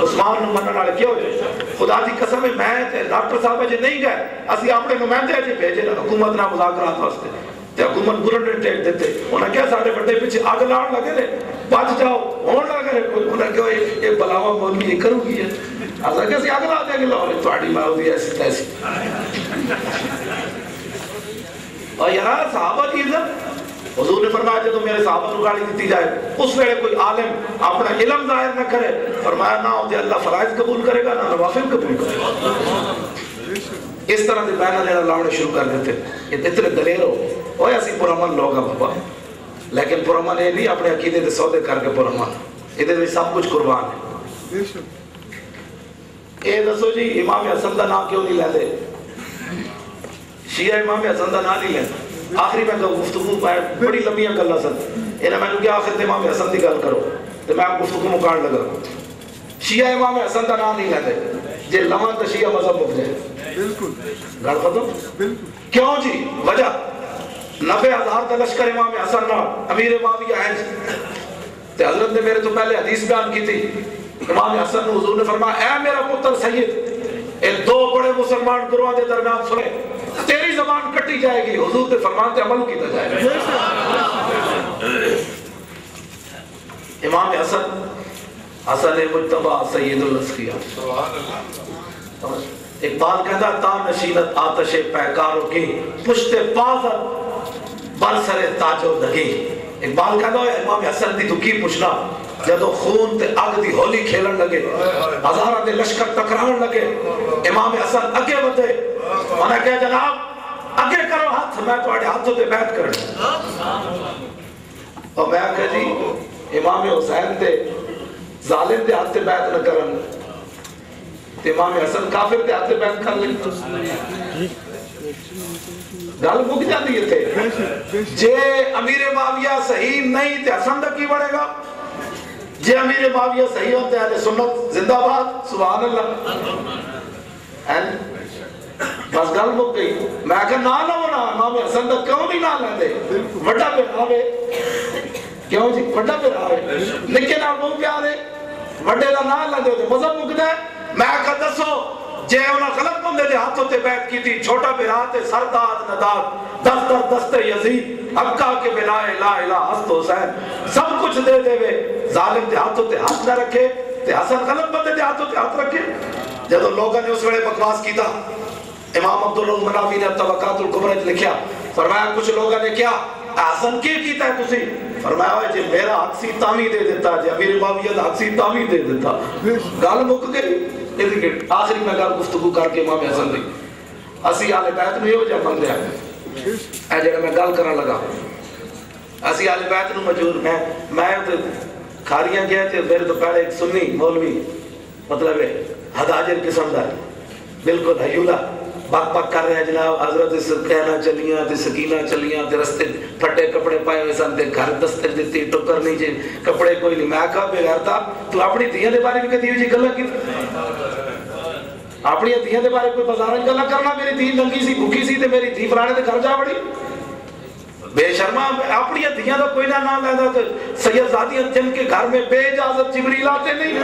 عثمان نو منن والے کیوں جو خدا دی قسم ہے میں ڈاکٹر صاحب جی نہیں گئے اسی اپنے نمائندے جی بھیجے نا حکومت نہ مذاکرات واسطے تے حکومت بلڈ ٹیک دیتے انہاں کیا ساڈے بڑے پیچھے اگ لاؤن لگے نے بچ جاؤ ہون لگے انہاں کہو یہ بلاوا مولوی یہ کرو گی ہے اسا کہ اسی اگ لا دیں گے لاہور تہاڈی ماں دی ایسی تیسی اور یار صحابہ کی عزت حضور نے فرمایا جب میرے صحابہ کو گاڑی دیتی جائے اس ویلے کوئی عالم اپنا علم ظاہر نہ کرے فرمایا نہ ہوتے اللہ فرائض قبول کرے گا نہ نوافل قبول کرے گا اس طرح سے بیانہ لینا لاؤنے شروع کر دیتے یہ اتنے دلیر ہو اوہ ایسی پرامن لوگا بابا لیکن پرامن یہ نہیں اپنے عقیدے دے سودے کر کے پرامن ادھر بھی سب کچھ قربان ہے اے دسو جی امام حسن دا نام کیوں نہیں لے دے شیعہ امام حسن دا نام نہیں لے آخری میں گفتگو بڑی لمبیاں گلاں سن انہاں میں کہا آخر تے امام حسن دی گل کرو تو میں گفتگو مکان لگا شیعہ امام حسن دا نام نہیں لیتے جے لمن تو شیعہ مذہب مک جائے بالکل گل ختم بالکل کیوں جی وجہ 90,000 کا لشکر امام حسن نہ امیر معاویہ ہے تے حضرت نے میرے تو پہلے حدیث بیان کی تھی امام حسن نے حضور نے فرمایا اے میرا پتر سید اے 2 بڑے مسلمان گروہاں دے درمیان سنے تیری زبان کٹی جائے گی حضور کے فرمان تے عمل کیتا جائے گا امام حسن مجتبی سید الاسقیاء اقبال کہتا تا نشینت آتش پیکاروں کی پشت پازت برسر تاج و دگی اقبال کہتا ہے امام حسن دی تو کی پوچھنا جدو خون تے اگ دی ہولی کھیلن لگے ہزارہ دے لشکر ٹکراون لگے امام حسن اگے بدے انہاں کہا جناب اگے کرو ہاتھ میں تواڈے ہاتھوں تے بیعت کرنا اور میں کہا جی امام حسین تے ظالم دے ہاتھ تے بیعت نہ کرن تے امام حسن کافر دے ہاتھ تے بیعت کر لیں گل مک جاتی ہے تے جے امیر معاویہ صحیح نہیں تے حسن دا کی بڑھے گا جے امیر معاویہ صحیح ہوتے ہیں سنت زندہ باد سبحان اللہ بس گل مک گئی میں کہا نہ لو نا امام حسن دا کیوں نہیں نہ لیندے وڈا پہ آوے کیوں جی وڈا پہ آوے نکے نال مو پیارے وڈے دا نہ لیندے تے مذہب مکدا ہے میں کہا دسو جے انہاں غلط بندے دے ہاتھوں تے بیعت کی تھی چھوٹا بھرا تے سرداد نداد دفتر دست یزید حقا کے بلا الہ الہ حسن حسین سب کچھ دے دے وے ظالم دے ہاتھوں تے ہاتھ نہ رکھے تے حسن غلط بندے دے ہاتھوں تے ہاتھ رکھے جدو لوگوں نے اس ویلے بکواس کیتا امام عبدالمناوی نے طبقات الکبریٰ لکھیا فرمایا کچھ لوگوں نے کیا حسن کی کیتا ہے تسی فرمایا ہوئے جی میرا حق سی تامی دے دیتا جی امیر معاویہ دا حق سی تامی دے دیتا گل مک گئی آخری میں گل گفتگو کر کے امام حسن دی اسی آل بیت نو یہ جا بندے اے جڑا میں گل کرن لگا اسی آل بیت نو مجور میں کھاریاں گیا تھے میرے تو پہلے ایک سنی مولوی مطلب ہے حداجر قسم دا بالکل حیولہ بک بک کر رہے ہیں جناب حضرت کہنا چلیاں تے سکینہ چلیاں تے رستے پھٹے کپڑے پائے ہوئے سن تے گھر دستر دیتی ٹکر نہیں جی کپڑے کوئی نہیں میں کہا بے غیر تھا تو اپنی دھیاں دے بارے میں کہتی ہوئی جی گلہ کی اپنی دھیاں دے بارے کوئی بازار گلہ کرنا میری دھی ننگی سی بھوکی سی تے میری دھی فلانے تے گھر جا بڑی بے شرما اپنی دھیاں دا کوئی نہ نام لینا تے سید زادیاں جن کے گھر میں بے اجازت جبریل آتے نہیں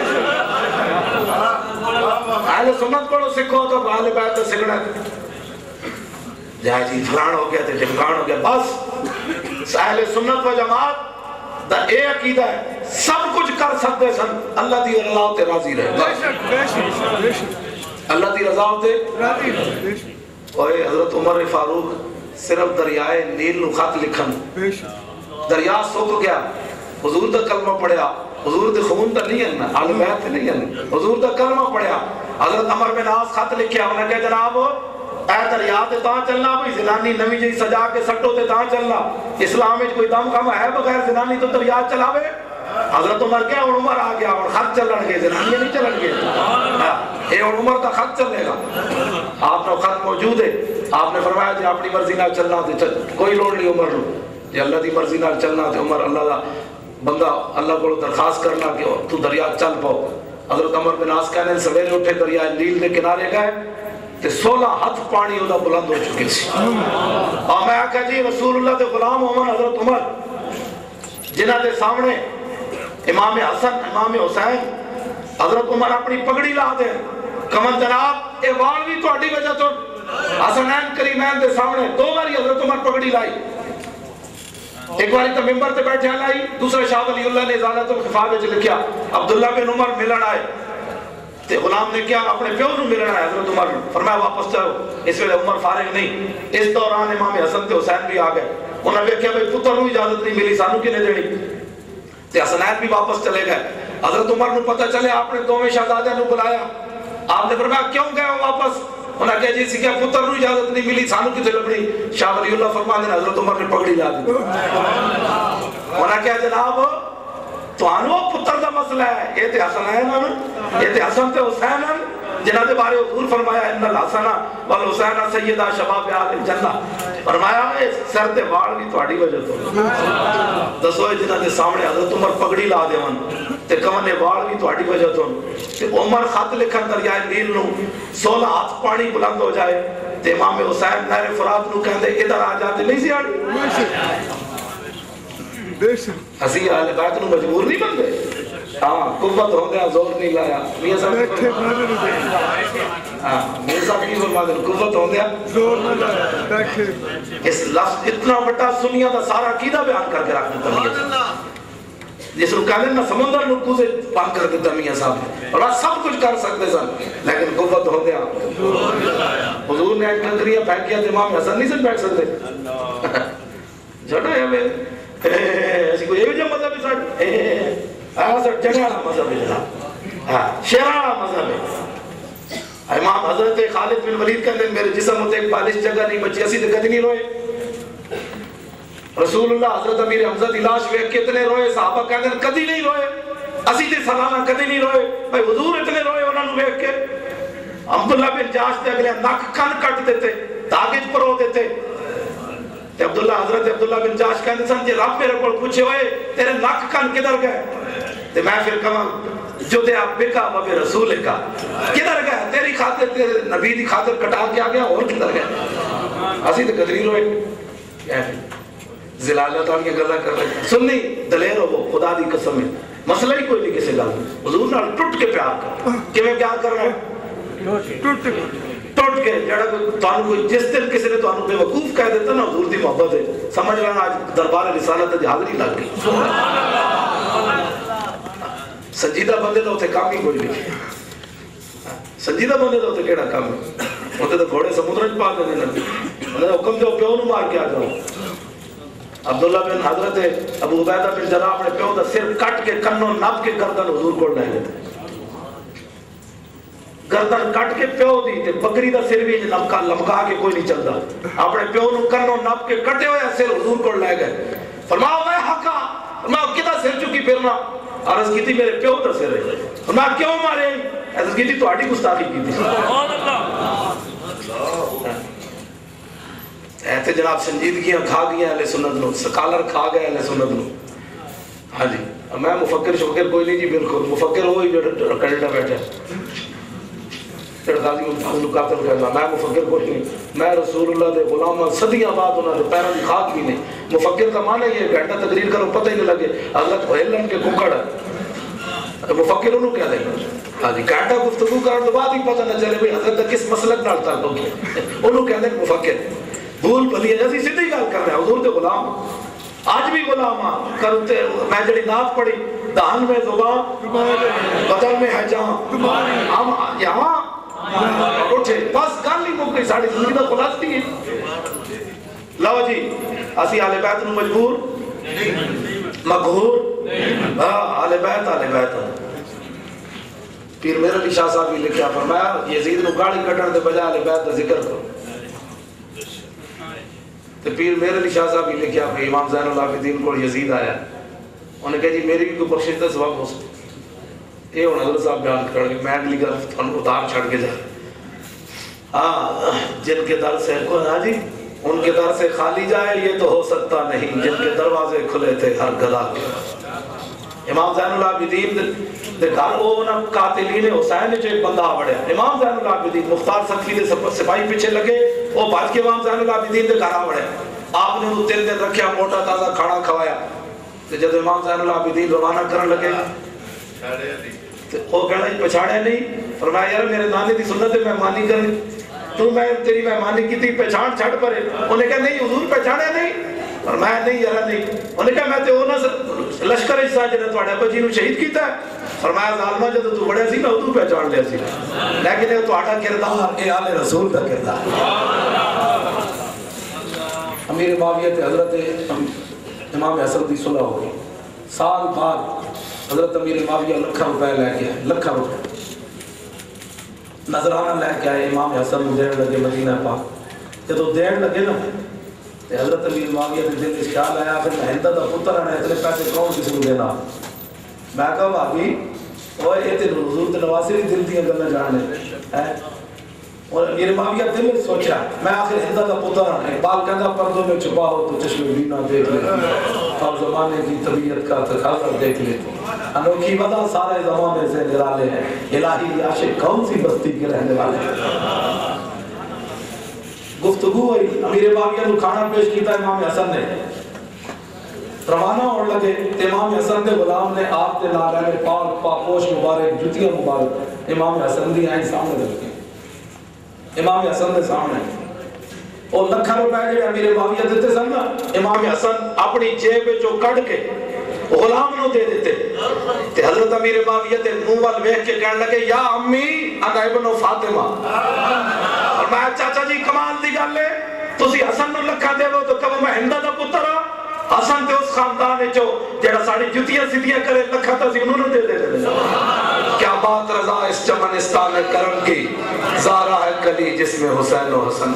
اہل سنت پڑھو سکھو تو اہل بیت تو سکھنا جہاں جی فلان ہو گیا تے ڈمکان ہو گیا بس اہل سنت و جماعت دا اے عقیدہ ہے سب کچھ کر سکتے سن اللہ دی رضا تے راضی رہے اللہ دی رضا تے اور حضرت عمر فاروق صرف دریائے نیل نو خط لکھن دریا سوک گیا حضور دا کلمہ پڑھیا حضور دے خون دا نہیں ہے آل بیت نہیں ہے حضور دا کلمہ پڑھیا حضرت عمر بن عاص خط لکھیا انہیں کہا جناب اے دریا تے تاں چلنا بھئی زنانی نمی جی سجا کے سٹو تے تاں چلنا اسلام میں کوئی دم کم ہے بغیر زنانی تو دریا چلاوے حضرت عمر کیا اور عمر آ گیا اور خط چلن گے زنانی نہیں چلن گے اے اور عمر دا خط چلے گا آپ نے خط موجود ہے آپ نے فرمایا جی اپنی مرضی نال چلنا تے کوئی لوڑ نہیں عمر نو جی اللہ دی مرضی نال چلنا تے عمر اللہ دا بندہ اللہ کو درخواست کرنا کہ تو دریا چل پاؤ حضرت عمر بن عاص کہنے سویرے اٹھے دریا نیل دے کنارے گئے تے 16 ہاتھ پانی دا بلند ہو چکے سی اور میں آکھا جی رسول اللہ دے غلام عمر حضرت عمر جنہ دے سامنے امام حسن امام حسین حضرت عمر اپنی پگڑی لا دے کمن جناب اے وال بھی تہاڈی وجہ تو حسنین کریمین دے سامنے 2 باری حضرت عمر پگڑی لائی ایک باری تو ممبر تے بیٹھے لائی دوسرے شاہ ولی اللہ نے ازالت الخفا وچ لکھیا عبداللہ بن عمر ملن آئے تے غلام نے کیا اپنے پیو نو ملن آئے حضرت عمر فرمایا واپس جاؤ اس ویلے عمر فارغ نہیں اس دوران امام حسن تے حسین بھی آ گئے انہوں نے کہا بھئی پتر نو اجازت نہیں ملی سانو کنے دینی تے حسنین بھی واپس چلے گئے حضرت عمر نو پتہ چلے آپ نے دوویں شہزادیاں نو بلایا آپ نے فرمایا کیوں گئے ہو واپس انہوں نے کہا جی سی کیا پتر نو اجازت نہیں ملی سانو کتے لبنی شاہ ولی اللہ فرما دینا حضرت عمر نے پگڑی لا دی انہوں نے کہا جناب تو آنو پتر دا مسئلہ ہے یہ تے حسنین ہیں یہ تے حسن تے حسین ہیں جنہ دے بارے حضور فرمایا ان الحسنہ والحسینہ سیدہ شباب آل الجنہ فرمایا ہے سر تے وال بھی تہاڈی وجہ تو دسو جنہ دے سامنے حضرت عمر پگڑی لا دیون تے کمنے وال بھی تہاڈی وجہ تو تے عمر خط لکھن دریائے نیل نو 16 ہاتھ پانی بلند ہو جائے تے امام حسین نہر فرات نو کہندے ادھر آ جاتے نہیں سی آڑی اسی اہل بیت نو مجبور نہیں بندے ہاں قوت ہوندیا زور نہیں لایا میاں صاحب میاں صاحب کی فرما دے قوت ہوندیا زور نہ لایا بیٹھے اس لفظ اتنا بڑا سنیاں دا سارا عقیدہ بیان کر کے رکھ دیتا میاں جس کو کہنے نا سمندر نو کوزے پان کر دیتا میاں صاحب اور سب کچھ کر سکتے سن لیکن قوت ہوندیا حضور نے ایک کنکریاں پھینک کیا امام حسن نہیں سے بیٹھ سکتے جھڑا ہے میں ایسی کوئی یہ مذہب ہے سر سر جگہ مذہب ہے جناب شیرانہ مذہب ہے امام حضرت خالد بن ولید کہتے ہیں میرے جسم ہوتے ایک بالش جگہ نہیں بچی اسی تو کدی نہیں روئے رسول اللہ حضرت امیر حمزہ دی لاش ویکھ کے اتنے روئے صحابہ کہتے ہیں کدی نہیں روئے اسی تے سلامہ کدی نہیں روئے بھائی حضور اتنے روئے انہوں نے ویکھ کے عبداللہ بن جاش تے اگلے نک کن کٹ دیتے داغج پرو دیتے تے عبداللہ حضرت عبداللہ بن جاش کہتے سن جی رب میرے کو پوچھے ہوئے تیرے نک کن کدھر گئے تے میں پھر کہاں جو دے آپ بکا بب رسول کا کدھر گئے تیری خاطر تیرے نبی دی خاطر کٹا کے آ گیا اور کدھر گئے اسی تے قدری روئے زلالت آن کے گلہ کر رہے سننی دلیر ہو وہ خدا دی قسم ہے مسئلہ ہی کوئی نہیں کسی گل حضور نال ٹوٹ کے پیار کر کہ پیار کر رہے ہیں ٹوٹ کے جڑا کوئی جس دن کسی نے تو بے وقوف کہہ دیتا نا حضور دی محبت ہے سمجھ لینا آج دربار رسالت حاضری لگ گئی سنجیدہ بندے تو اتنے کام ہی کوئی نہیں سنجیدہ بندے تو اتنے کیڑا کام ہے اتنے تو گھوڑے سمندر پا دے دینا حکم جو پیو نو مار کے آ جاؤ عبداللہ بن حضرت ابو عبیدہ بن جراح اپنے پیو دا سر کٹ کے کنوں نپ کے گردن حضور کو لے گئے تھے. گردن کٹ کے پیو دی تے بکری دا سر بھی لمکا کے کوئی نہیں چلتا. اپنے پیو نو کنوں نپ کے کٹے ہوئے سر حضور کو لے گئے. فرمایا میں حقا میں کدا سر چکی پھرنا. عرض کی تھی میرے پیو دا سر ہے. فرمایا کیوں مارے؟ عرض کی تھی تہاڈی گستاخی کی تھی. سبحان اللہ. ایتھے جناب سنجیدگیاں کھا گیا اہل سنت نو, سکالر کھا گئے اہل سنت نو. ہاں جی میں مفکر شفکر کوئی نہیں جی, بالکل مفکر وہی جو کینیڈا بیٹھا ہے غازی ممتاز نو قاتل کرنا. میں مفکر کوئی نہیں, میں رسول اللہ دے غلام صدیاں بعد انہاں دے پیروں دی خاک بھی نہیں. مفکر کا معنی یہ گھنٹہ تقریر کرو پتہ ہی نہیں لگے حضرت ہلن کے ککڑ ہے, مفکر انہوں کیا دیں گے. ہاں جی گھنٹہ گفتگو کرنے تو بعد ہی پتہ نہ چلے بھئی حضرت کس مسلک نال تعلق ہے, انہوں کہہ دیں مفکر. بھول بھلی جیسی سیدھی گل کر رہے ہیں, حضور دے غلام آج بھی غلام کرتے. میں جڑی نعت پڑھی دہن میں زبان بدن میں ہے جان, ہم یہاں اٹھے بس گل ہی مک گئی. ساری زندگی کا خلاصہ ہے. لو جی اسی اہل بیت نو مجبور مقہور, اہل بیت پیر میرے علی شاہ صاحب بھی لکھا فرمایا یزید نو گاڑی کٹن دے بجائے اہل بیت دا ذکر کرو. تو پیر میرے علی شاہ صاحب بھی لکھا کہ امام زین العابدین کو یزید آیا, انہیں کہا جی میری بھی کوئی بخشش دا سبب ہو سکتا. یہ ہوں حضرت صاحب بیان کرنے میں اگلی گل تھانوں ادار چھڑ کے جا. ہاں جن کے در سے ہاں جی ان کے در سے خالی جائے یہ تو ہو سکتا نہیں, جن کے دروازے کھلے تھے ہر گدا کے. امام زین العابدین دے گھر وہ نا قاتلین حسین جو ایک بندہ بڑھیا. امام زین العابدین مختار سقفی دے سپاہی پیچھے لگے, وہ بھاج کے امام زین العابدین دے گھر آ بڑھے. آپ نے انہوں 3 دن رکھیا, موٹا تازہ کھانا کھوایا. جب امام زین العابدین روانہ کرن لگے وہ کہنا پچھاڑے نہیں. فرمایا یار میرے نانے دی سنت ہے مہمانی کرنی, تو میں تیری مہمانی کی تھی پہچان چھڑ پڑے. انہیں کہا نہیں حضور پہچانے نہیں. فرمایا نہیں یار نہیں. انہیں کہا میں تے وہ لشکر حصہ جنہیں تواڈے ابا جی نو شہید کیتا ہے. فرمایا ظالمہ جدوں تو بڑے سی میں ادوں پہچان لیا سی, لیکن یہ تہاڈا کردار اے آل رسول دا کردار. امیر معاویہ تے حضرت امام حسن دی صلح ہو گئی. سال بعد حضرت امیر معاویہ لکھاں روپے لے کے آئے, لکھاں روپے نظرانہ لے کے آئے. امام حسن دین لگے مدینہ پاک. جدو دین لگے نا حضرت امیر معاویہ کے دل میں خیال آیا پھر میں ہندہ دا پتر آنا اتنے پیسے کون کسی کو دینا. میں کہا بھابی وہ یہ تے حضور تے نواسی بھی دل دیا گلنا جانے. اور امیر معاویہ دل میں سوچا میں آخر ہندہ دا پتر آنا. اقبال کہتا پردوں میں چھپا ہو تو چشم بینا دیکھ لے, اور زمانے کی طبیعت کا تقاضا دیکھ لے. انوکھی ودا سارے زمانے سے نرالے ہیں, الہی عاشق کون سی بستی کے رہنے والے ہیں. گفتگو ہوئی. امیر معاویہ نو کھانا پیش کیتا امام حسن نے. روانہ ہونے لگے. امام حسن کے غلام نے آپ کے نال پاک پاپوش مبارک جوتیاں مبارک امام حسن دی آئیں سامنے رکھی. امام حسن کے سامنے اور لکھاں روپے جڑے امیر معاویہ دیتے سن نا, امام حسن اپنی جیب وچوں کڈ کے غلام نو دے دیتے. تے حضرت امیر معاویہ دے منہ ول ویکھ کے کہنے لگے یا امی انا ابن فاطمہ. اور میں چاچا جی کمال دی گل ہے, تسی حسن نو لکھاں دیو تو کہو میں ہندہ دا پتر ہاں. حسن تے اس خاندان وچوں جڑا ساڈی جُتیاں سیدھیاں کرے لکھاں تے اسی انہوں نے دے دے. کیا بات رضا اس چمنستان کرم کی, زارا ہے کلی جس میں حسین و حسن.